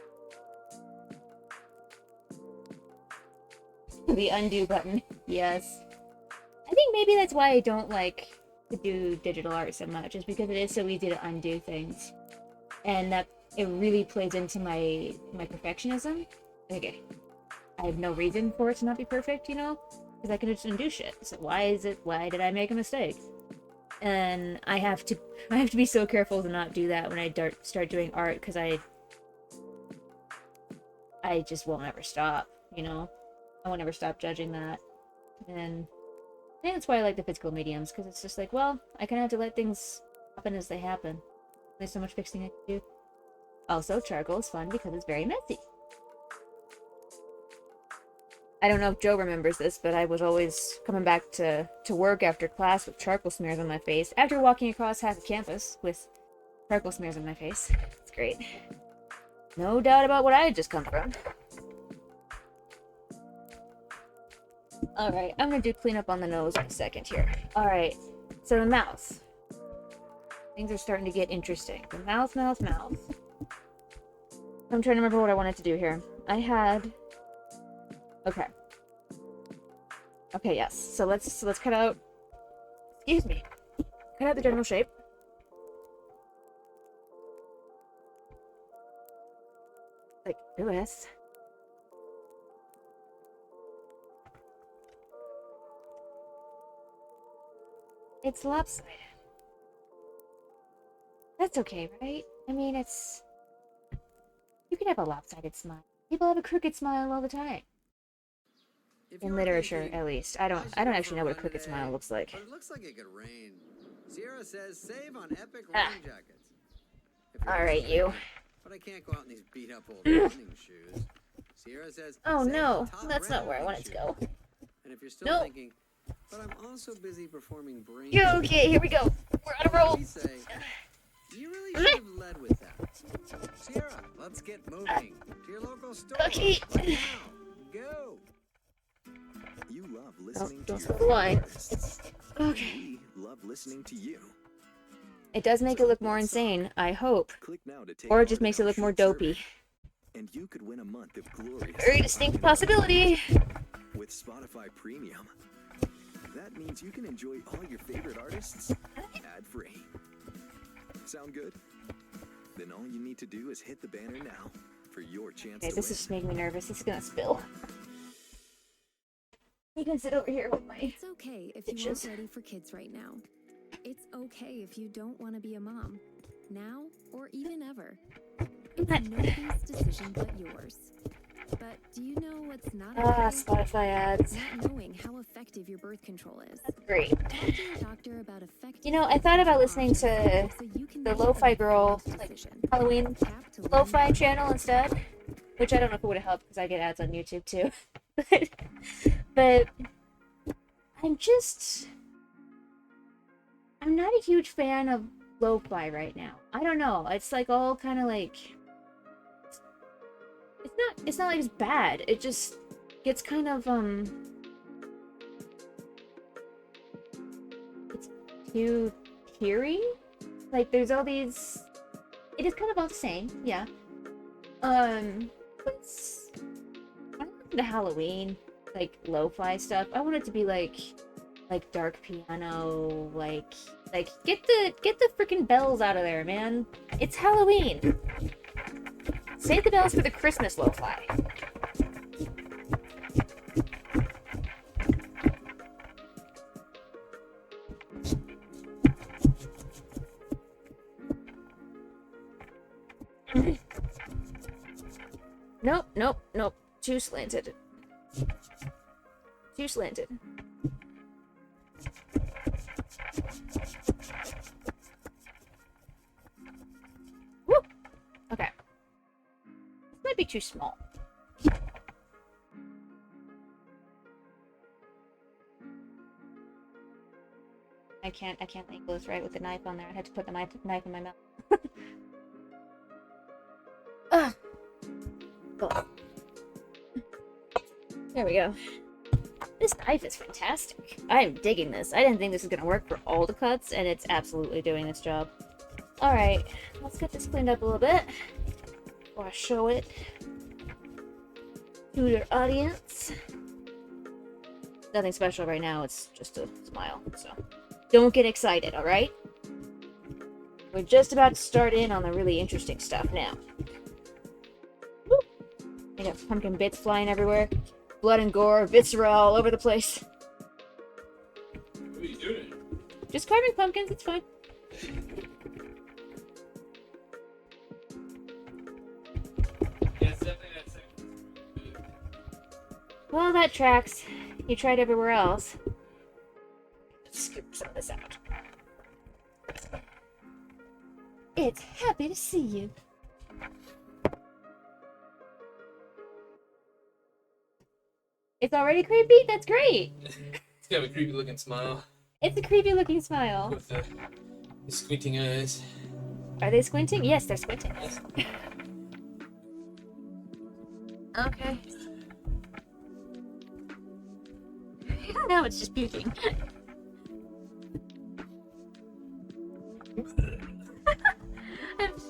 The undo button. Yes. I think maybe that's why I don't like to do digital art so much, is because it is so easy to undo things. And that it really plays into my perfectionism. Okay. I have no reason for it to not be perfect, you know? Because I can just undo shit. So why did I make a mistake? And I have to be so careful to not do that when I start doing art, because I just won't ever stop, you know? I won't ever stop judging that. And I think that's why I like the physical mediums, because it's just like, well, I kind of have to let things happen as they happen. There's so much fixing I can do. Also, charcoal is fun because it's very messy. I don't know if Joe remembers this, but I was always coming back to work after class with charcoal smears on my face, after walking across half the campus with charcoal smears on my face. It's great. No doubt about what I had just come from. Alright, I'm gonna do cleanup on the nose in a second here. Alright, so the mouth. Things are starting to get interesting. The mouth. I'm trying to remember what I wanted to do here. I had... Okay. Okay, yes. So let's cut out... Excuse me. Cut out the general shape. Like this. It's lopsided. That's okay, right? I mean, it's... You can have a lopsided smile. People have a crooked smile all the time. In literature, at least. I don't actually know what a crooked smile looks like. But it looks like it could rain. Sierra says save on epic rain jackets. Alright, you. But I can't go out in these beat up old running shoes. Sierra says Oh save no, on top that's brand not where I running wanted to go. shoes. And if you're still Nope. thinking, but I'm also busy performing brain. Okay, here we go. We're on a roll. We say, you really should have led with that. Sierra, Let's get moving to your local store. Okay. Right now. Go. You love listening to Don't your spill the wine. artists. Okay. We love listening to you. It does make it look more insane, I hope. Click now to take Or it just part in makes it our look more short dopey. survey. And you could win a month of glorious Very distinct unlimited possibility. with Spotify Premium. That means you can enjoy all your favorite artists ad-free. Sound good? Then all you need to do is hit the banner now for your chance Okay, to this win. is just making me nervous. This is gonna spill. You can sit over here with my... It's okay if you Bitches. aren't ready for kids right now. It's okay if you don't want to be a mom, now or even ever. It's What? nobody's decision but yours. But do you know what's not Ah, okay? Spotify ads. Not knowing how effective your birth control is. Great. Talk to your doctor about effective You know, I thought about listening to so you can the make Lo-Fi an Girl, informed like, decision. Halloween Tap to learn Lo-Fi more. channel instead. Which I don't know if it would have helped because I get ads on YouTube too. but I'm not a huge fan of lo-fi right now. I don't know. It's like all kind of like it's not like it's bad. It just gets kind of it's too teary. Like there's all these it is kind of all the same, yeah. But it's I don't want the Halloween like lo-fi stuff. I want it to be like dark piano, like get the freaking bells out of there, man. It's Halloween. Save the bells for the Christmas lo-fi. Nope. Too slanted. Too slanted. Woo! Okay. This might be too small. I can't angle this right with the knife on there. I had to put the knife in my mouth. Ugh. Oh. There we go. This knife is fantastic. I'm digging this. I didn't think this was going to work for all the cuts, and it's absolutely doing its job. Alright, let's get this cleaned up a little bit before I show it to your audience. Nothing special right now, it's just a smile, so don't get excited, alright? We're just about to start in on the really interesting stuff now. Woo! I got pumpkin bits flying everywhere. Blood and gore, viscera all over the place. What are you doing? Just carving pumpkins, it's fine. Yeah, it's definitely that second. Well, that tracks. You tried everywhere else. Let's scoop some of this out. It's happy to see you. It's already creepy? That's great! It's got a creepy looking smile It's a creepy looking smile. with the squinting eyes. Are they squinting? Yes, they're squinting. Okay. No, it's just puking.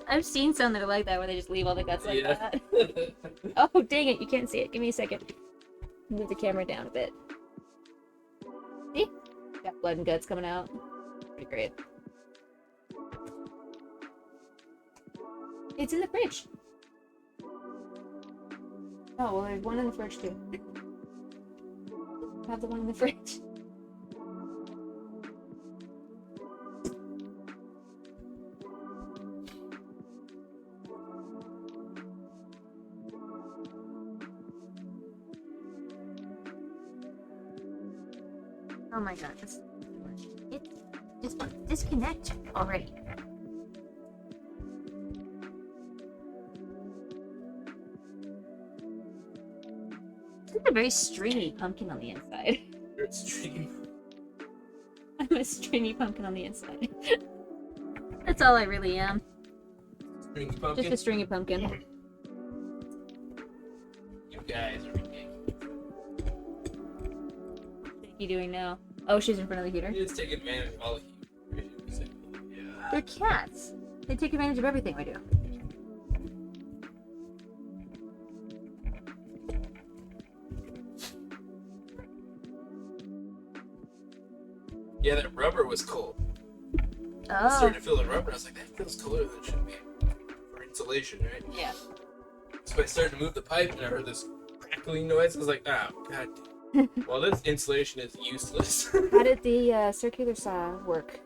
I've seen some that are like that where they just leave all the guts like that. Oh, dang it, you can't see it. Give me a second. Move the camera down a bit. See? Got blood and guts coming out. Pretty great. It's in the fridge. Oh, well, there's one in the fridge too. Have the one in the fridge. Oh my god, this it just disconnect already. This is a very stringy pumpkin on the inside. It's stringy. I'm a stringy pumpkin on the inside. That's all I really am. Stringy pumpkin. Just a stringy pumpkin. Becky doing now? Oh, she's in front of the heater. It's taking advantage of all the heat. Yeah. They're cats. They take advantage of everything we do. Yeah, that rubber was cold. I Oh. started to feel the rubber. I was like, that feels colder than it should be for insulation, right? Yeah. So I started to move the pipe, and I heard this crackling noise. I was like, oh, god. Well, this insulation is useless. How did the circular saw work?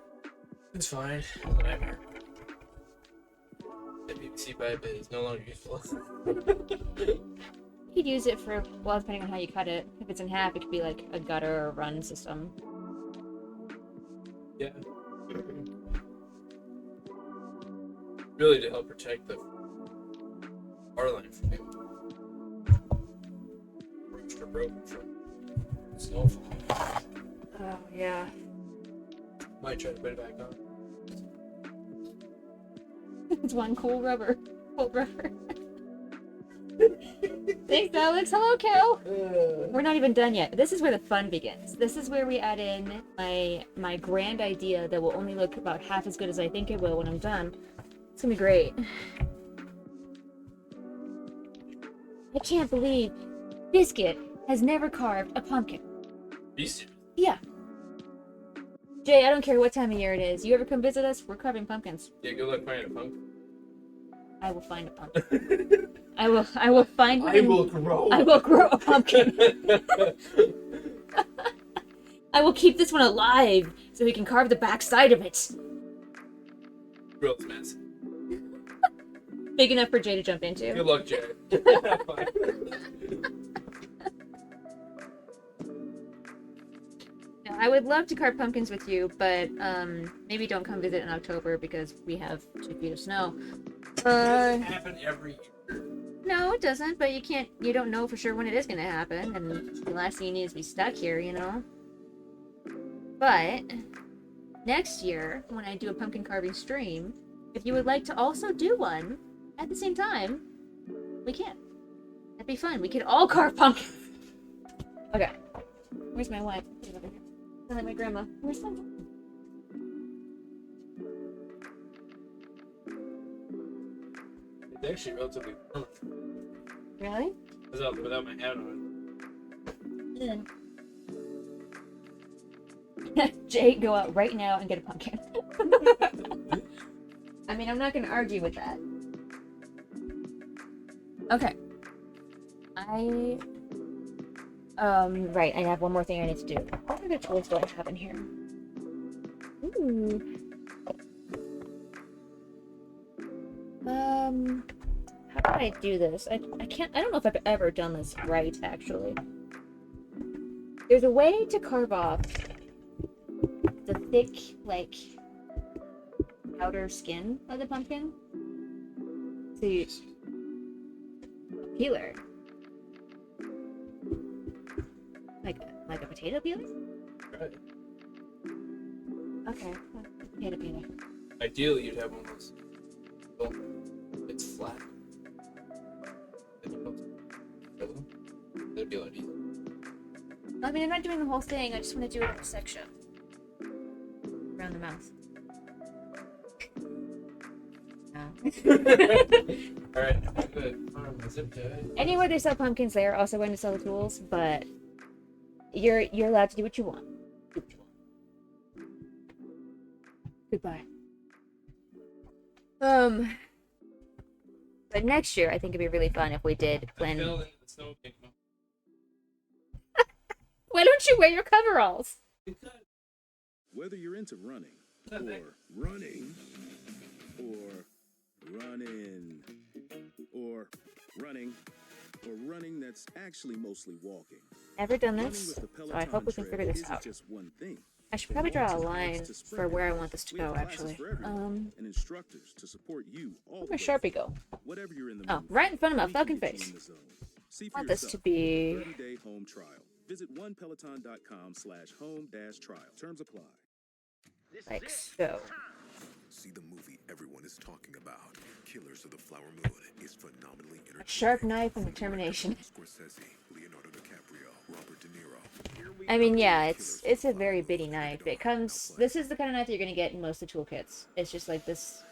It's fine. It's a nightmare. The PVC pipe is no longer useful. You could use it for, well, depending on how you cut it. If it's in half, it could be like a gutter or run system. Yeah. Really to help protect the power line from being bruised or broken from snowfall. Oh, yeah. Might try to put it back on. It's one cool rubber. Cool rubber. Thanks, Alex. Hello, Cal. We're not even done yet. This is where the fun begins. This is where we add in my grand idea that will only look about half as good as I think it will when I'm done. It's gonna be great. I can't believe Biscuit has never carved a pumpkin. Be serious. Yeah. Jay, I don't care what time of year it is. You ever come visit us? We're carving pumpkins. Yeah, good luck finding a pumpkin. I will find a pumpkin. I will find one. I will grow. I will grow a pumpkin. I will keep this one alive so we can carve the back side of it. Grill's mess. Big enough for Jay to jump into. Good luck, Jared. No, I would love to carve pumpkins with you, but maybe don't come visit in October because we have 2 feet of snow. It doesn't happen every year. No, it doesn't, but you don't know for sure when it is gonna happen, and the last thing you need is to be stuck here, you know? But next year, when I do a pumpkin carving stream, if you would like to also do one at the same time, we can. That'd be fun. We could all carve pumpkins. Okay. Where's my wife? She's over here. Sound like my grandma. Where's my... It's actually relatively warm. Really? Without my hat on. Jay, go out right now and get a pumpkin. I mean, I'm not going to argue with that. Okay. Right, I have one more thing I need to do. What other tools do I have in here? Ooh. How do I do this? I don't know if I've ever done this right, actually. There's a way to carve off the thick, like, outer skin of the pumpkin. So you... a peeler. Like a potato peeler? Right. Okay, potato peeler. Ideally, you'd have one of those. Well, it's flat. That'd be a lot easier. I mean, I'm not doing the whole thing. I just want to do it in a section. Around the mouth. Alright, good. Zip tie. Anywhere they sell pumpkins, they are also going to sell the tools, but you're allowed to do what you want. Do what you want. Goodbye. But next year, I think it'd be really fun if we did plan. I fell into the snow cake. Why don't you wear your coveralls? Whether you're into running, or running, or running, or running, or running that's actually mostly walking. Never done Running this, with the so I hope we can Peloton figure this trail out. isn't just one thing. I should probably draw a line for where I want this to go, actually. And instructors to support you all Where'd my Sharpie go? Whatever you're in the Oh, mood right in front of my for, fucking we can get face. you in the zone. See I for want this to yourself. be... 30-day home trial. Visit onepeloton.com/home-trial. Terms apply. like so. see the movie everyone is talking about. Killers of the Flower Moon is phenomenally entertaining. Sharp knife and determination. Scorsese, Leonardo DiCaprio, Robert De Niro. I mean, yeah, it's a very bitty knife. It comes. This is the kind of knife that you're gonna get in most of the toolkits. It's just like this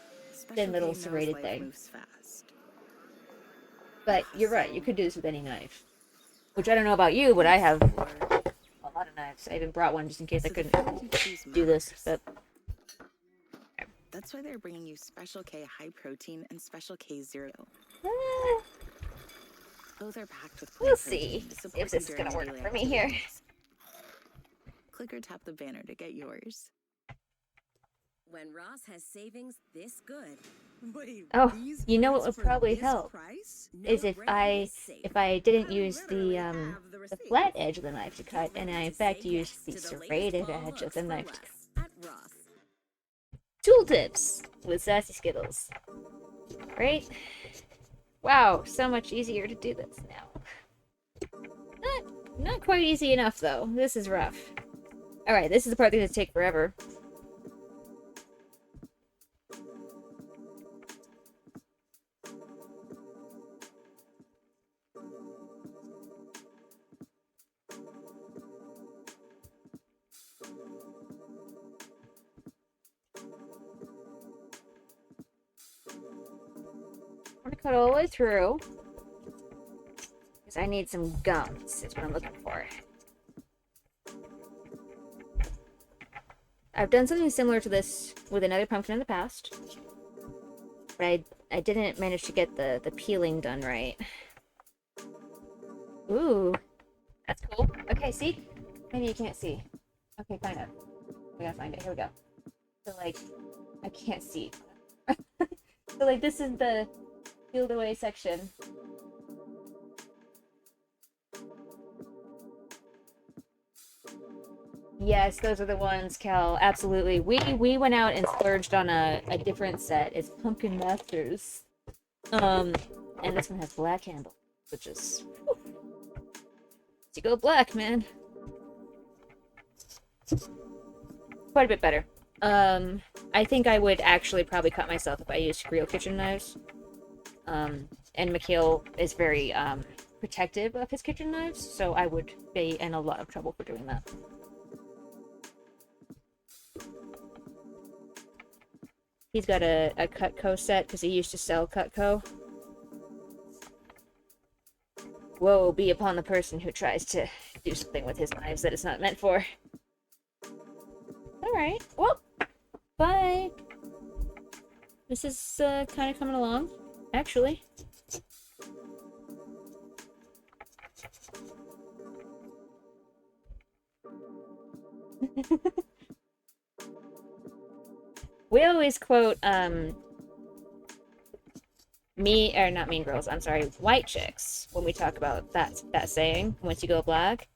thin little serrated thing. But you're right. You could do this with any knife. Which I don't know about you, but I have a lot of knives. I even brought one just in case I couldn't do this. But that's why they're bringing you Special K High Protein and Special K Zero. Both are packed with we'll see if this is gonna work for me here. Click or tap the banner to get yours. When Ross has savings this good. Wait, oh, you know what would probably help is if I didn't use the flat edge of the knife to cut, and I in fact used the serrated edge of the knife to cut. Tool tips with Sassy Skittles, right? Wow, so much easier to do this now. Not quite easy enough though. This is rough. All right, this is the part that's gonna take forever. I'm gonna cut all the way through because I need some gums. Is what I'm looking for. I've done something similar to this with another pumpkin in the past, but I didn't manage to get the peeling done right. Ooh, that's cool. Okay, see? Maybe you can't see. Okay, kind of. We gotta find it. Here we go. So like, I can't see. So like, this is the peeled away section. Yes, those are the ones, Cal. Absolutely. We went out and splurged on a different set. It's Pumpkin Masters. And this one has black handle, which is you go black, man. Quite a bit better. I think I would actually probably cut myself if I used real kitchen knives. And Mikhail is very protective of his kitchen knives, so I would be in a lot of trouble for doing that. He's got a Cutco set because he used to sell Cutco. Woe be upon the person who tries to do something with his knives that it's not meant for. Alright, well, bye. This is kind of coming along, actually. We always quote, not Mean Girls, I'm sorry, White Chicks, when we talk about that saying, once you go black.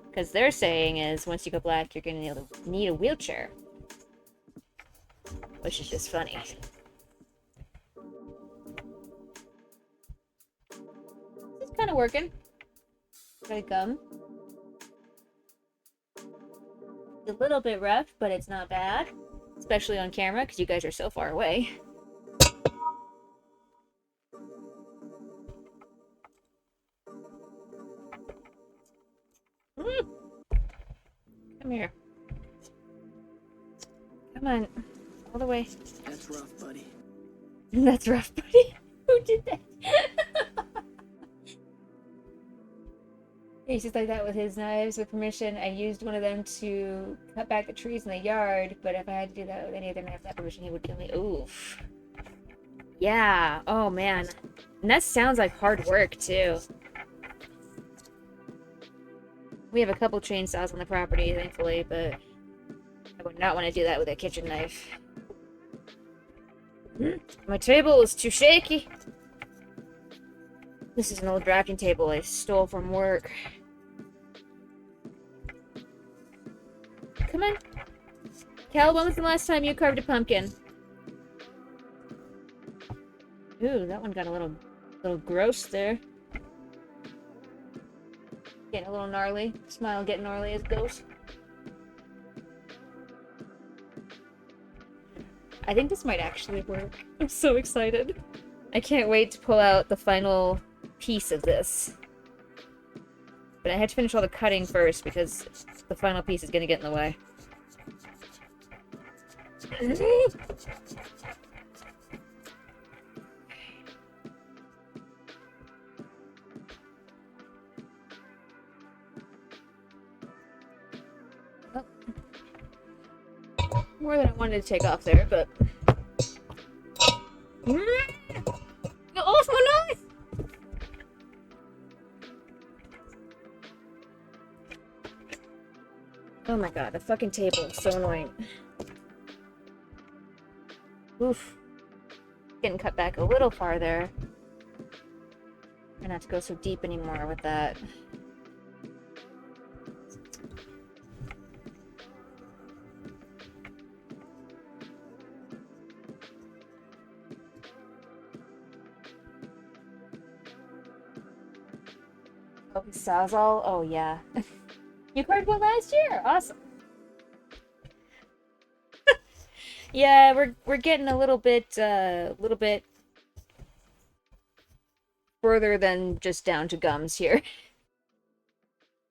Because their saying is, once you go black, you're gonna need a wheelchair. Which is just funny. It's kind of working. Ready to gum. A little bit rough, but it's not bad. Especially on camera, because you guys are so far away. Come here. Come on. All the way. That's rough, buddy. That's rough, buddy. Who did that? He's just like that with his knives, with permission. I used one of them to cut back the trees in the yard, but if I had to do that with any other knife without permission, he would kill me. Oof. Yeah. Oh, man. And that sounds like hard work, too. We have a couple chainsaws on the property, thankfully, but I would not want to do that with a kitchen knife. My table is too shaky. This is an old drafting table I stole from work. Come on. Cal, when was the last time you carved a pumpkin? Ooh, that one got a little gross there. Getting a little gnarly. Smile getting gnarly as it goes. I think this might actually work. I'm so excited. I can't wait to pull out the final piece of this. But I had to finish all the cutting first because the final piece is gonna get in the way. Oh. More than I wanted to take off there, but... Get off my knife! Oh my god, the fucking table is so annoying. Oof. Getting cut back a little farther. Try not to go so deep anymore with that. Oh, Sawzall? Oh yeah. You carved one last year! Awesome. Yeah, we're getting a little bit further than just down to gums here.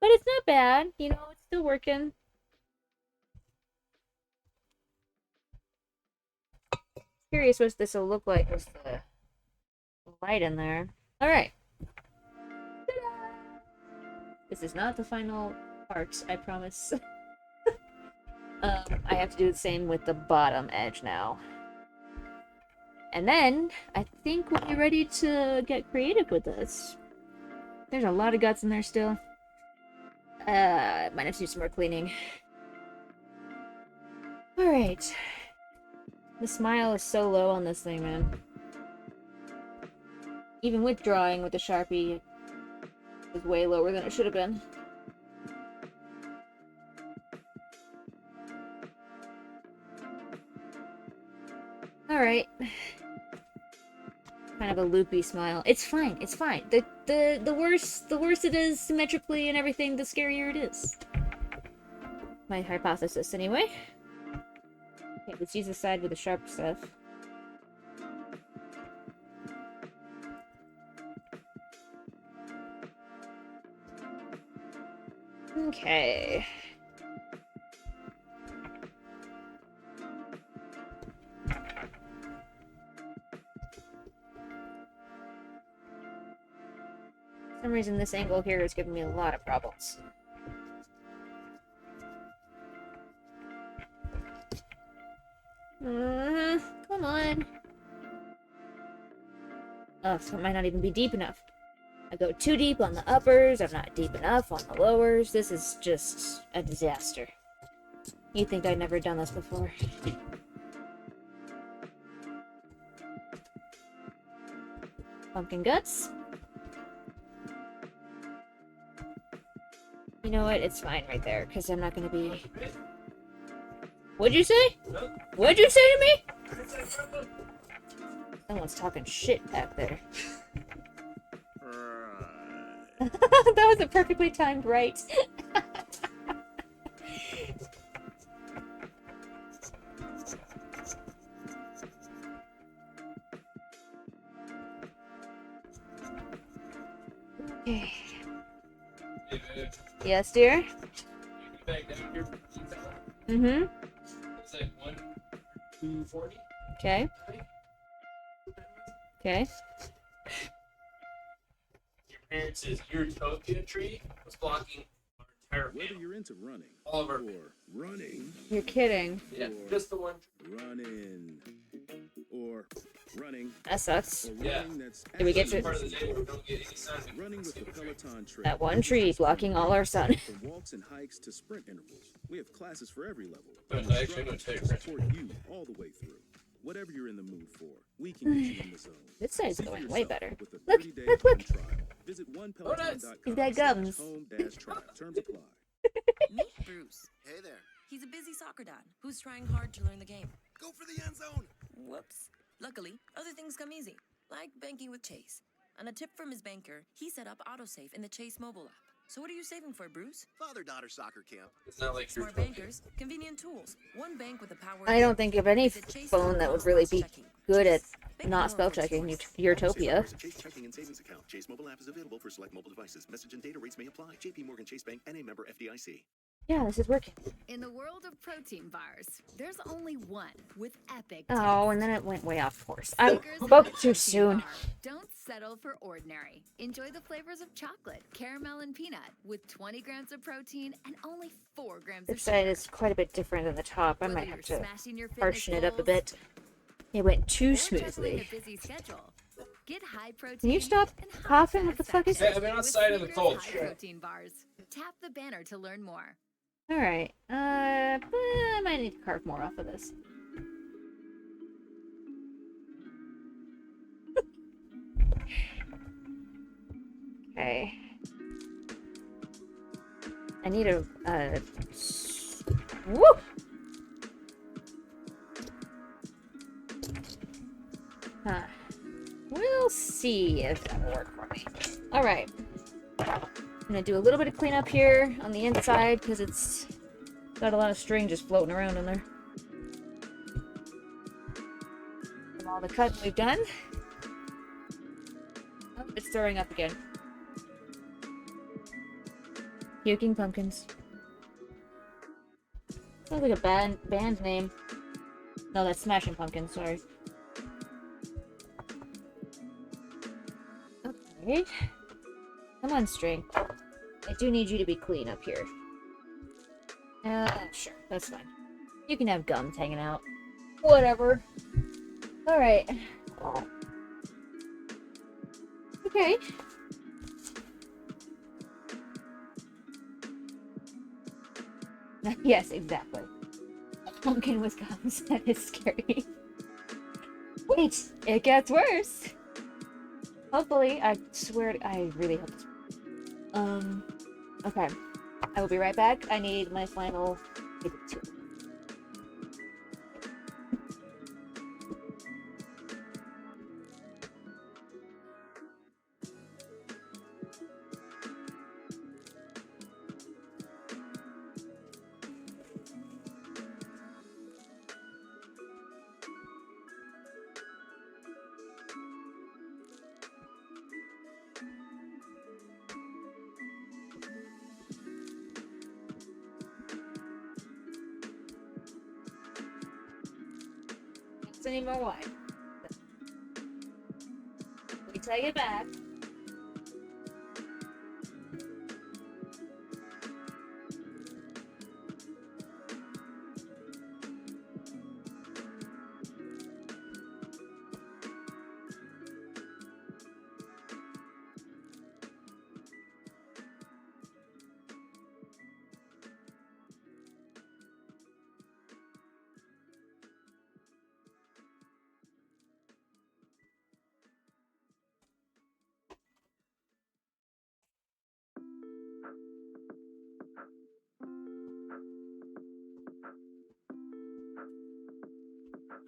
But it's not bad, you know, it's still working. Curious what this will look like with the light in there. Alright. This is not the final part, I promise. I have to do the same with the bottom edge now. And then, I think we'll be ready to get creative with this. There's a lot of guts in there still. Might have to do some more cleaning. Alright. The smile is so low on this thing, man. Even with drawing with the Sharpie, it was way lower than it should have been. Alright. Kind of a loopy smile. It's fine, it's fine. The worse it is symmetrically and everything, the scarier it is. My hypothesis, anyway. Okay, let's use the side with the sharp stuff. Okay. For some reason, this angle here is giving me a lot of problems. Come on. Oh, so it might not even be deep enough. I go too deep on the uppers, I'm not deep enough on the lowers. This is just a disaster. You'd think I'd never done this before. Pumpkin guts. You know what? It's fine right there, because I'm not going to be... What'd you say? What'd you say to me? Someone's talking shit back there. That was a perfectly timed right. Okay. Yes, dear? Mm-hmm. It's like 1-240. Okay. Okay. Your parents' utopia tree was blocking our entire Whether field. you're into running All of our or running, You're kidding. yeah, just the one. running, or running, That sucks. or Yeah. running that's Did we get actually to- Part of the day where we don't get any sun. running with the Peloton trail. That one tree blocking all our sun. From walks and hikes to sprint intervals, we have classes for every level. But With actually, I'm gonna tell you instructors right to support you all the way through. Whatever you're in the mood for, we can get you in the zone. This side's See for going way yourself better. with a Look, 30-day look, home look. trial. Visit onepeloton.com. He's got gums. Home-trial. Terms apply. Meet Bruce. Hey there. He's a busy soccer dad who's trying hard to learn the game. Go for the end zone. Whoops. Luckily, other things come easy, like banking with Chase. On a tip from his banker, he set up autosave in the Chase mobile app. So what are you saving for, Bruce? Father-daughter soccer camp. It's not like Smart bankers, convenient tools. One bank with the power. I don't think of any phone that would really be good at not spell checking. Utopia. Chase checking and savings account. Chase mobile app is available for select mobile devices. Message and data rates may apply. JP Morgan Chase Bank and a member FDIC. Yeah, this is working. In the world of protein bars, there's only one with epic. Oh, and then it went way off course. I spoke too soon. Don't settle for ordinary. Enjoy the flavors of chocolate, caramel, and peanut with 20 grams of protein and only 4 grams of This sugar. side is quite a bit different than the top. I Whether might have you're to smashing your harshen it fitness up a goals bit. It went too or juggling a smoothly. busy schedule, get high protein. Can you stop and high coughing? What the fat fuck is satisfaction I've been with outside in the Snickers cold. high protein bars. Tap the banner to learn more. Alright. I might need to carve more off of this. Okay. I need a, woo! Huh. We'll see if that'll work for me. Alright. I'm gonna do a little bit of cleanup here on the inside because it's got a lot of string just floating around in there. From all the cutting we've done. Oh, it's throwing up again. Puking pumpkins. Sounds like a band name. No, that's Smashing Pumpkins, sorry. Okay. Come on, string. I do need you to be clean up here. Sure, that's fine. You can have gums hanging out. Whatever. Alright. Okay. Yes, exactly. A pumpkin with gums. That is scary. Wait, it gets worse. Hopefully, I swear to, I really hope this. Okay. I will be right back. I need my final tool. Any more wine. We take it back.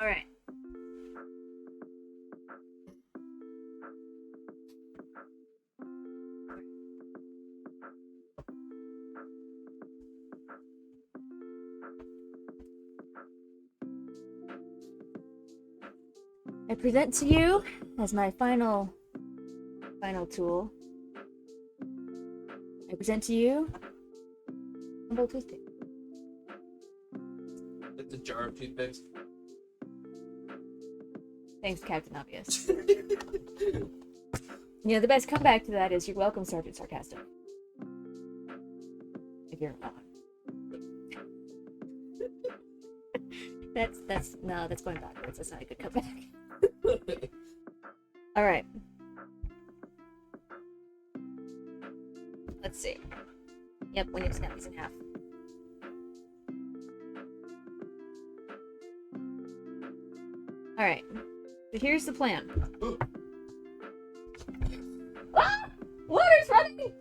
All right. I present to you as my final tool. I present to you humble toothpick. It's a jar of toothpicks. Thanks, Captain Obvious. You know, the best comeback to that is you're welcome, Sergeant Sarcastic. If you're not. That's going backwards. That's not a good comeback. Alright. Let's see. Yep, we need to snap these in half. Alright. So here's the plan. Ah! Water's running!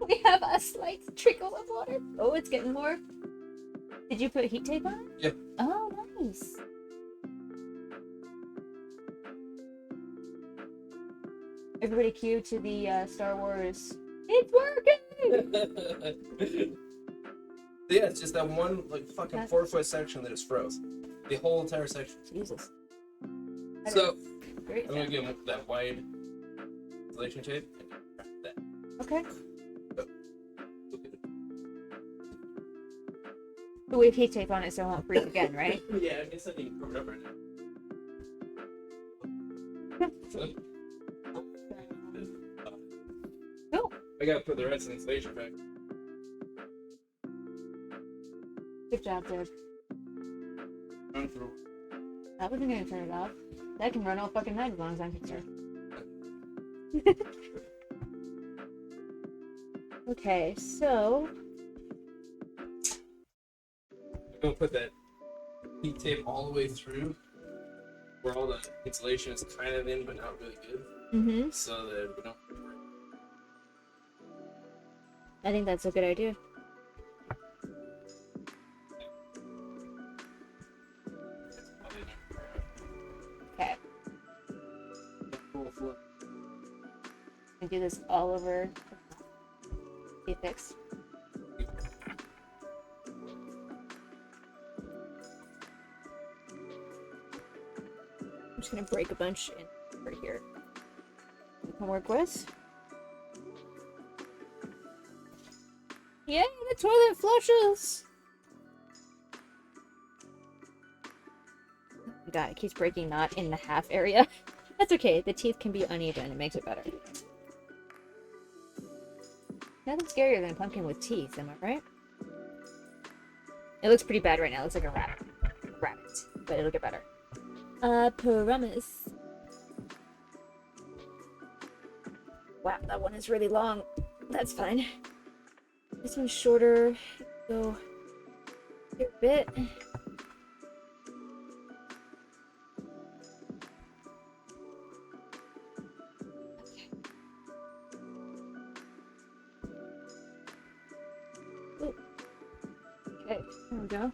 We have a slight trickle of water. Oh, it's getting more. Did you put heat tape on it? Yep. Oh, nice. Everybody cue to the Star Wars. It's working! Yeah, it's just that one like fucking 4-foot section that is froze. The whole entire section. Jesus. So Great. I'm gonna give him that wide insulation tape. That. Okay. But we have heat tape on it so it won't freeze again, right? Yeah, I guess I need to cover it up right now. Cool. I gotta put the rest of the insulation back. Good job, dude. Run through. I wasn't gonna turn it off. That can run all fucking night as long as I'm concerned. Okay, so I'm gonna put that heat tape all the way through where all the insulation is kind of in but not really good. Mm-hmm. So that we don't. I think that's a good idea. Okay. I do this all over the fix. I'm just gonna break a bunch in right here. We can work with. Yay, the toilet flushes! God, it keeps breaking not in the half area. That's okay, the teeth can be uneven, it makes it better. Nothing scarier than a pumpkin with teeth, am I right? It looks pretty bad right now, it looks like a rabbit. But it'll get better. Promise. Wow, that one is really long. That's fine. This one's shorter. Go here a bit. Ooh. Okay, there we go.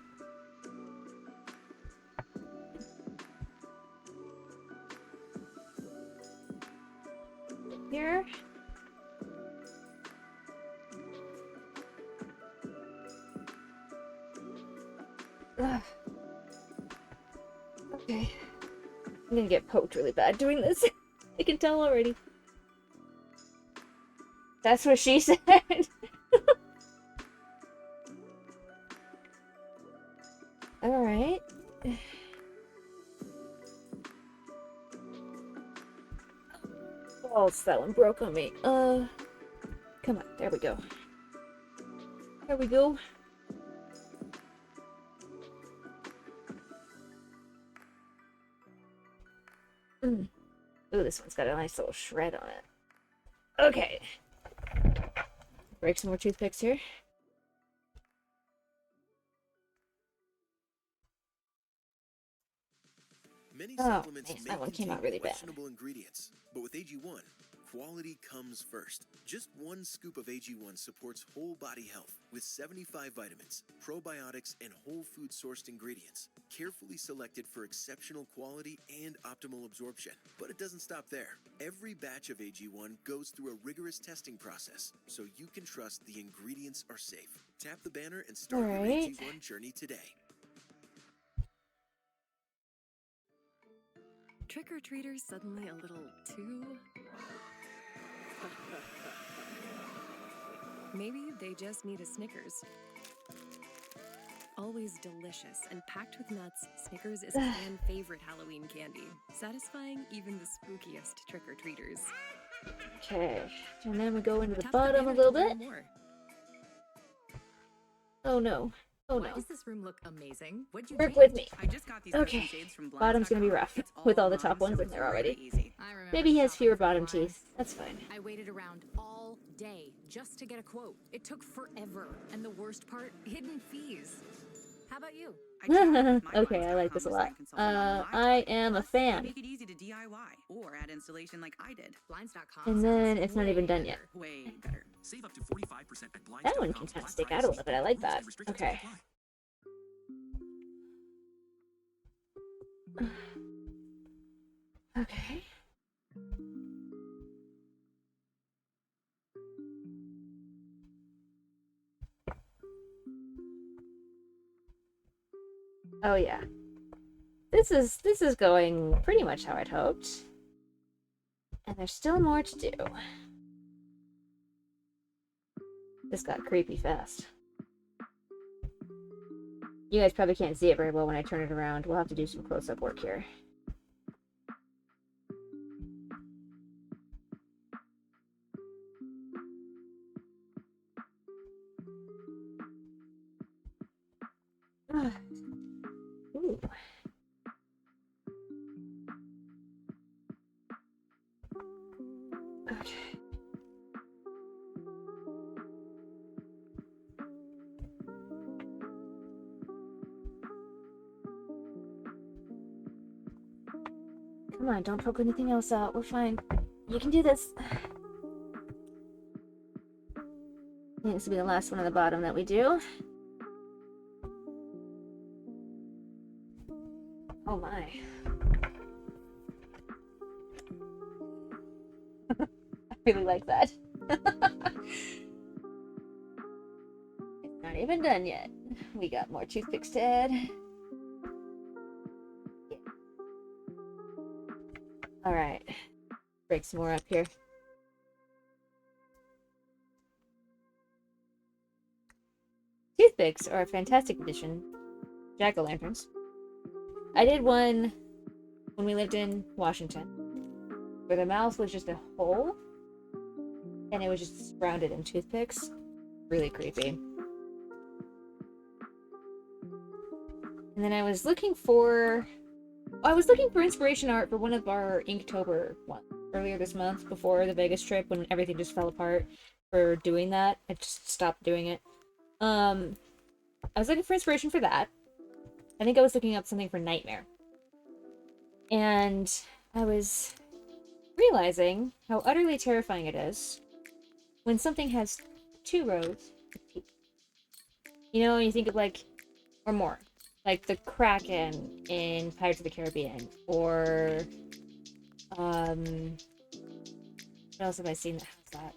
Here. Ugh. Okay. I'm gonna get poked really bad doing this. I can tell already. That's what she said. Alright. Balls, that one broke on me. Come on, there we go. There we go. Ooh, this one's got a nice little shred on it. Okay. Break some more toothpicks here. Many Oh, supplements man, may that one came out contain really bad. questionable ingredients, but with AG1, quality comes first. Just one scoop of AG1 supports whole body health with 75 vitamins, probiotics, and whole food sourced ingredients, carefully selected for exceptional quality and optimal absorption. But it doesn't stop there. Every batch of AG1 goes through a rigorous testing process, so you can trust the ingredients are safe. Tap the banner and start your AG1 journey today. Trick-or-treaters suddenly a little too... Maybe they just need a Snickers. Always delicious and packed with nuts, Snickers is a fan favorite Halloween candy, satisfying even the spookiest trick-or-treaters. Okay, and then we go into the bottom a little bit. Oh no. Oh no. Why does this room look amazing? What'd you Work change? with me. I just got these Okay. custom shades from Bottom's gonna be rough with all the top ones in there already. Maybe he has fewer bottom teeth. That's fine. I waited around all day just to get a quote. It took forever. And the worst part, hidden fees. How about you? Okay, I like this a lot. I am a fan. Make it easy to DIY or add installation like I did. Blinds.com. And then it's not even done yet. Way better. Save up to 45% at Blinds.com. That one can kind of stick out a little bit. I like that. Okay. Okay. Oh yeah. This is going pretty much how I'd hoped. And there's still more to do. This got creepy fast. You guys probably can't see it very well when I turn it around. We'll have to do some close-up work here. Ooh. Okay. Come on, don't poke anything else out. We're fine. You can do this. I think this will be the last one on the bottom that we do. Oh my. I really like that. It's not even done yet. We got more toothpicks to add. Yeah. Alright. Break some more up here. Toothpicks are a fantastic addition. Jack-o'-lanterns. I did one when we lived in Washington, where the mouth was just a hole, and it was just surrounded in toothpicks. Really creepy. And then I was looking for inspiration art for one of our Inktober ones earlier this month, before the Vegas trip, when everything just fell apart for doing that. I just stopped doing it. I was looking for inspiration for that. I think I was looking up something for Nightmare. And I was realizing how utterly terrifying it is when something has 2 rows of teeth. You know, you think of like, or more, like the Kraken in Pirates of the Caribbean, or, what else have I seen that has that?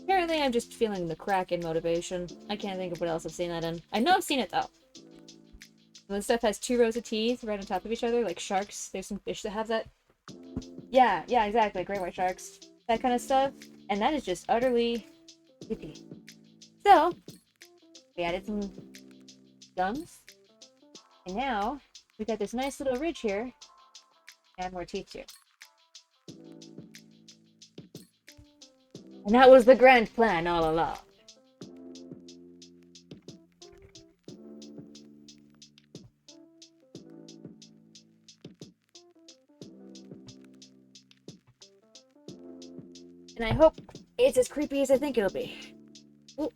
Apparently I'm just feeling the Kraken motivation. I can't think of what else I've seen that in. I know I've seen it though. When stuff has 2 rows of teeth right on top of each other, like sharks. There's some fish that have that. Yeah, exactly. Great white sharks. That kind of stuff. And that is just utterly creepy. So, we added some gums. And now, we've got this nice little ridge here. And more teeth too. And that was the grand plan all along. And I hope it's as creepy as I think it'll be. Ooh.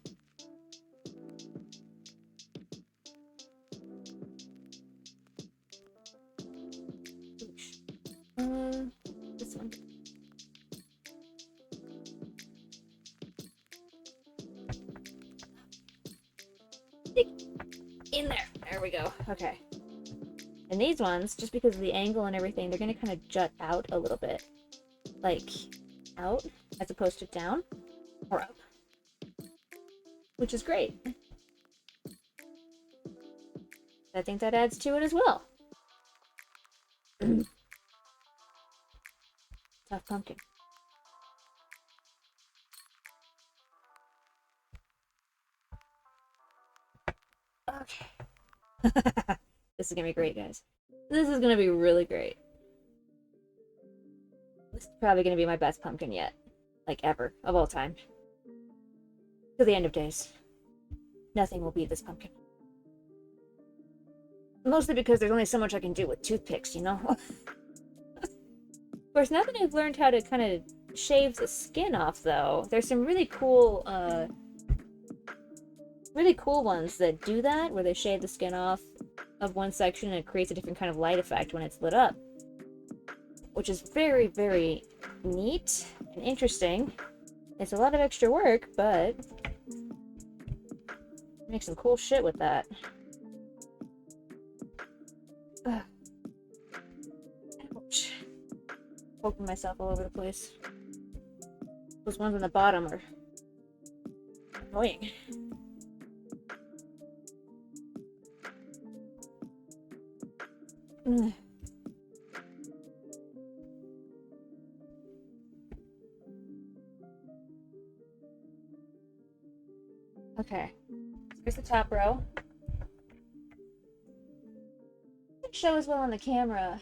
This one. In there. There we go. Okay. And these ones, just because of the angle and everything, they're going to kind of jut out a little bit. Like, out, as opposed to down, or up. Which is great. I think that adds to it as well. Tough pumpkin. Okay. This is gonna be great, guys. This is gonna be really great. This is probably gonna be my best pumpkin yet. Like, ever. Of all time. To the end of days. Nothing will beat this pumpkin. Mostly because there's only so much I can do with toothpicks, you know? Of course, now that I've learned how to kind of shave the skin off, though, there's some really cool ones that do that, where they shave the skin off of one section and it creates a different kind of light effect when it's lit up. Which is very, very neat and interesting. It's a lot of extra work, but make some cool shit with that. Ugh. Ouch. Poking myself all over the place. Those ones on the bottom are annoying. Ugh. Okay. Here's the top row. It shows well on the camera.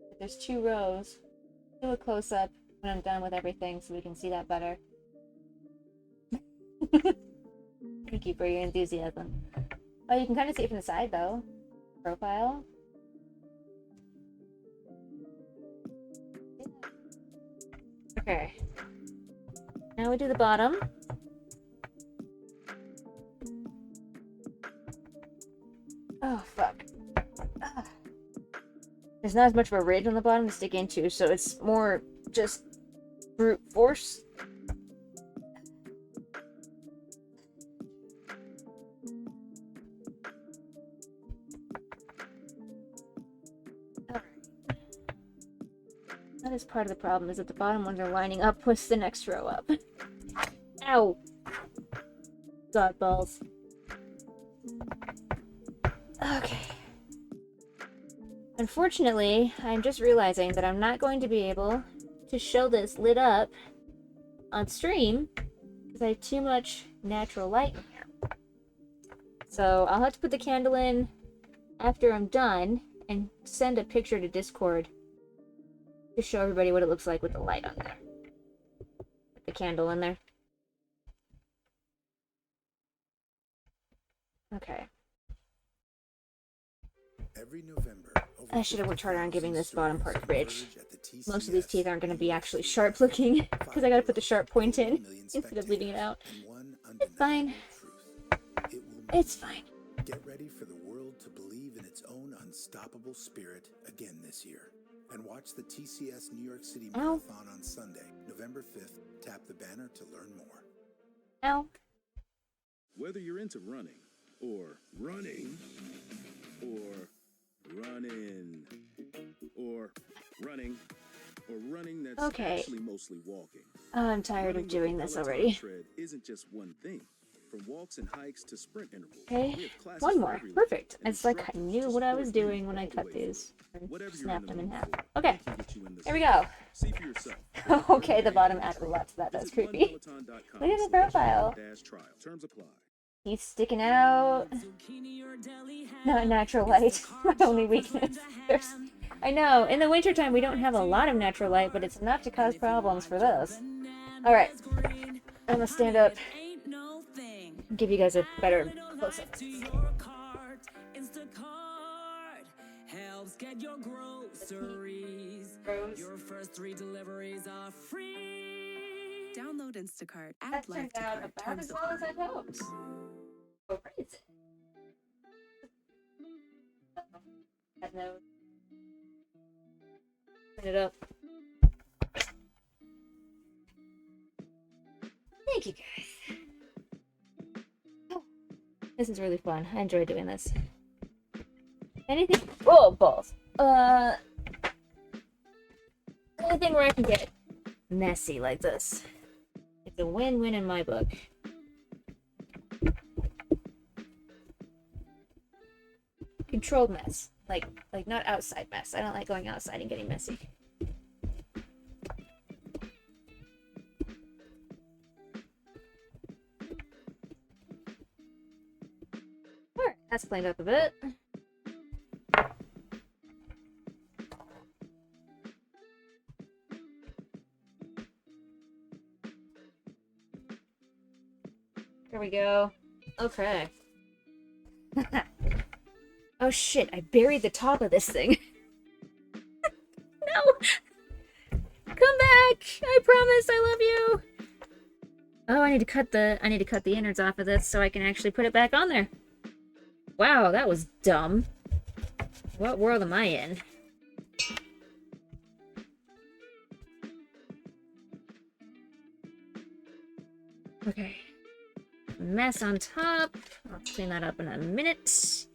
But there's 2 rows. Do a close up when I'm done with everything so we can see that better. Thank you for your enthusiasm. Oh, you can kind of see it from the side though. Profile. Okay. Now we do the bottom. Oh, fuck. Ugh. There's not as much of a ridge on the bottom to stick into, so it's more just brute force. Alright. That is part of the problem, is that the bottom ones are lining up with the next row up. Ow! God balls. Okay. Unfortunately, I'm just realizing that I'm not going to be able to show this lit up on stream because I have too much natural light in here. So I'll have to put the candle in after I'm done and send a picture to Discord to show everybody what it looks like with the light on there. Put the candle in there. Okay. Every November, I should have worked harder on giving this bottom part a ridge. Most of these teeth aren't going to be actually sharp looking because I got to put the sharp point in instead of leaving it out. It's fine. It's fine. Get ready for the world to believe in its own unstoppable spirit again this year. And watch the TCS New York City Marathon on Sunday, November 5th. Tap the banner to learn more. Ow. Whether you're into running, or running, or running, or running, or running that's actually mostly walking. Oh, I'm tired of doing this already. Tread isn't just one thing. From walks and hikes to sprint intervals. Okay, one more. Perfect. It's like I knew what I was doing when I cut these. And snapped them in half. Okay, here we go. Okay, the bottom added a lot to that. That's creepy. Look at the profile. He's sticking out. Not natural light. My only weakness. I know, in the wintertime we don't have a lot of natural light, but it's enough to cause problems for this. Alright. I'm gonna stand up. Give you guys a better close-up. Helps get your groceries. Your first 3 deliveries are free. Download Instacart. Add That life turned to out cart. about Terms as well as I hoped. Oh, great. Had no. Clean it up. Thank you guys. Oh, this is really fun. I enjoy doing this. Anything? Oh, balls. Anything where I can get messy like this. It's a win-win in my book. Controlled mess. Like not outside mess. I don't like going outside and getting messy. Alright, that's cleaned up a bit. There we go. Okay. Oh shit, I buried the top of this thing. No! Come back! I promise I love you! Oh, I need to cut the innards off of this so I can actually put it back on there. Wow, that was dumb. What world am I in? Okay. Mess on top. I'll clean that up in a minute. So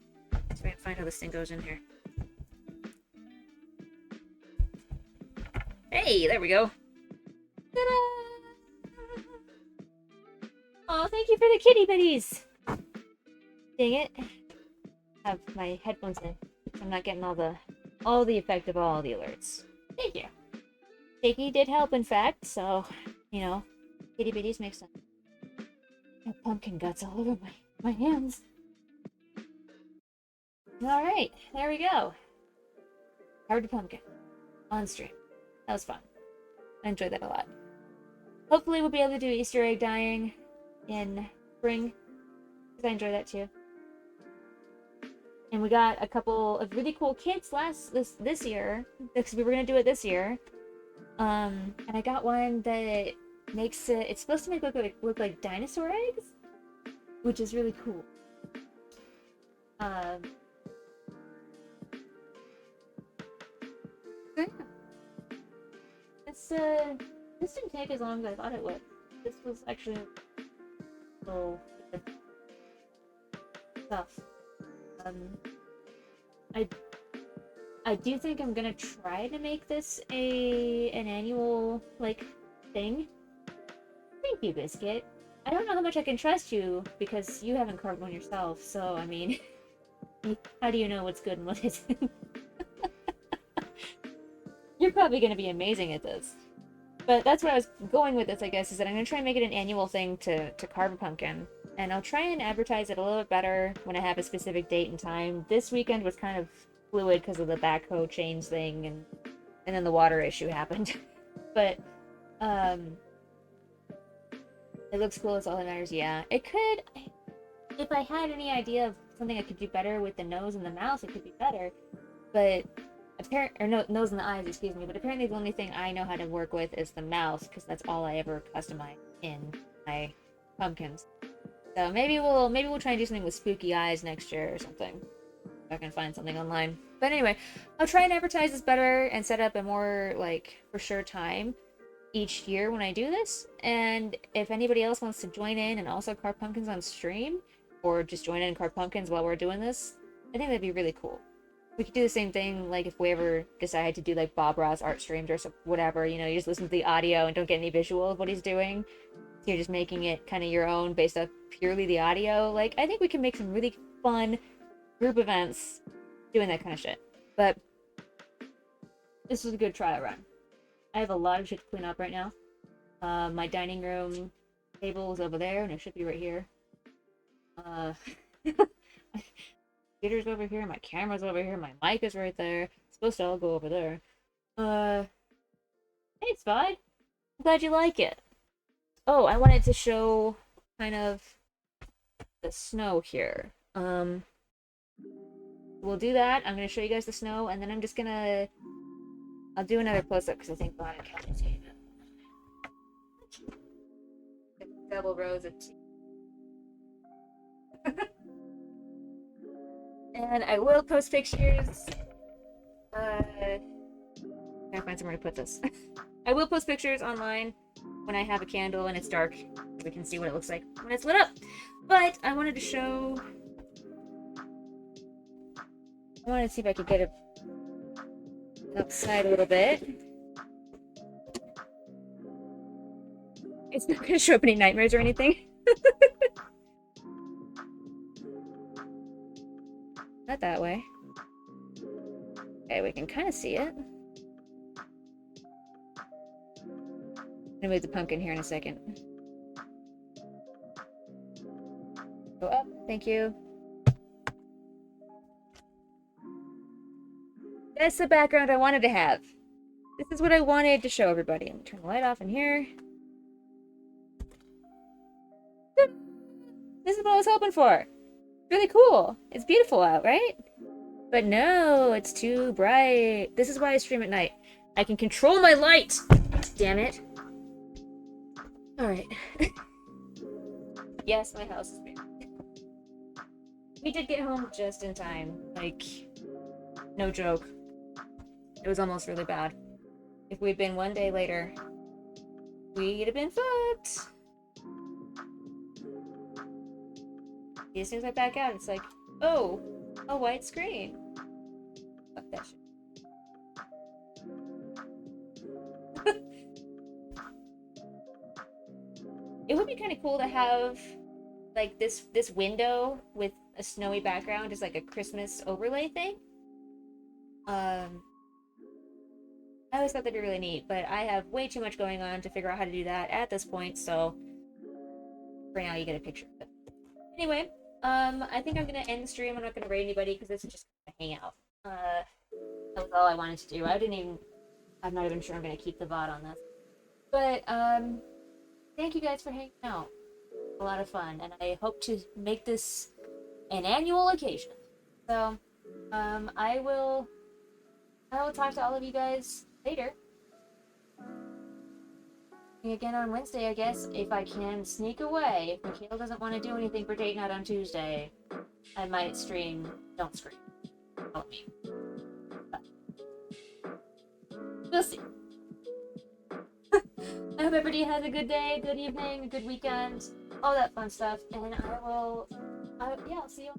I can find how this thing goes in here. Hey, there we go. Ta-da! Oh, thank you for the kitty bitties. Dang it. I have my headphones in. I'm not getting all the effect of all the alerts. Thank you. Shaky did help, in fact, so, you know, itty bitties make sense. Got pumpkin guts all over my hands. Alright, there we go. Carved pumpkin. On stream. That was fun. I enjoyed that a lot. Hopefully we'll be able to do Easter egg dyeing in spring, because I enjoy that too. And we got a couple of really cool kits this year, because we were gonna do it this year. And I got one that makes it's supposed to make it look like dinosaur eggs, which is really cool. So yeah. This didn't take as long as I thought it would. This was actually good stuff. I do think I'm gonna try to make this an annual like thing. Thank you, Biscuit. I don't know how much I can trust you because you haven't carved one yourself, so I mean, how do you know what's good and what isn't? You're probably gonna be amazing at this. But that's where I was going with this, I guess, is that I'm gonna try and make it an annual thing to carve a pumpkin. And I'll try and advertise it a little bit better when I have a specific date and time. This weekend was kind of fluid because of the backhoe change thing, and then the water issue happened. But it looks cool, it's all that matters. Yeah, it could, if I had any idea of something I could do better with the nose and the mouth, it could be better. But nose and the eyes, excuse me. But apparently the only thing I know how to work with is the mouth, because that's all I ever customize in my pumpkins. So maybe we'll try and do something with spooky eyes next year or something. If I can find something online. But anyway, I'll try and advertise this better and set up a more like for sure time each year when I do this. And if anybody else wants to join in and also carve pumpkins on stream, or just join in and carve pumpkins while we're doing this, I think that'd be really cool. We could do the same thing, like if we ever decide to do like Bob Ross art streams or whatever, you know, you just listen to the audio and don't get any visual of what he's doing. So you're just making it kind of your own based off purely the audio. Like, I think we can make some really fun group events doing that kind of shit. But this was a good trial run. I have a lot of shit to clean up right now. My dining room table is over there, and it should be right here. My computer's over here, my camera's over here, my mic is right there. It's supposed to all go over there. Hey, Spy. I'm glad you like it. Oh, I wanted to show kind of the snow here. We'll do that. I'm gonna show you guys the snow, and then I'm just gonna... I'll do another close-up because I think Bonnie can't see it. Double rows of tea. And I will post pictures. Gotta find somewhere to put this. I will post pictures online when I have a candle and it's dark, so we can see what it looks like when it's lit up. But I wanted to show... I wanted to see if I could get it outside a little bit. It's not going to show up any nightmares or anything. Not that way. Okay, we can kind of see it. I'm gonna move the pumpkin here in a second. Go up, thank you. That's the background I wanted to have. This is what I wanted to show everybody. Let me turn the light off in here. This is what I was hoping for. Really cool. It's beautiful out, right? But no, it's too bright. This is why I stream at night. I can control my light! Damn it. Alright. Yes, my house is big. We did get home just in time. Like, no joke. It was almost really bad. If we'd been one day later, we'd have been fucked. As soon as I back out, it's like, oh, a white screen. Fuck that shit. It would be kind of cool to have like this window with a snowy background as like a Christmas overlay thing. I always thought that'd be really neat, but I have way too much going on to figure out how to do that at this point, so for now you get a picture of it. Anyway, I think I'm gonna end the stream. I'm not gonna raid anybody because this is just gonna hang out. That was all I wanted to do. I'm not even sure I'm gonna keep the VOD on this. But, thank you guys for hanging out. A lot of fun, and I hope to make this an annual occasion. So, I will talk to all of you guys later. Again on Wednesday, I guess, if I can sneak away. If Mikhail doesn't want to do anything for date night on Tuesday, I might stream Don't Scream. Help me. But we'll see. I hope everybody has a good day, good evening, a good weekend, all that fun stuff, and I'll see you.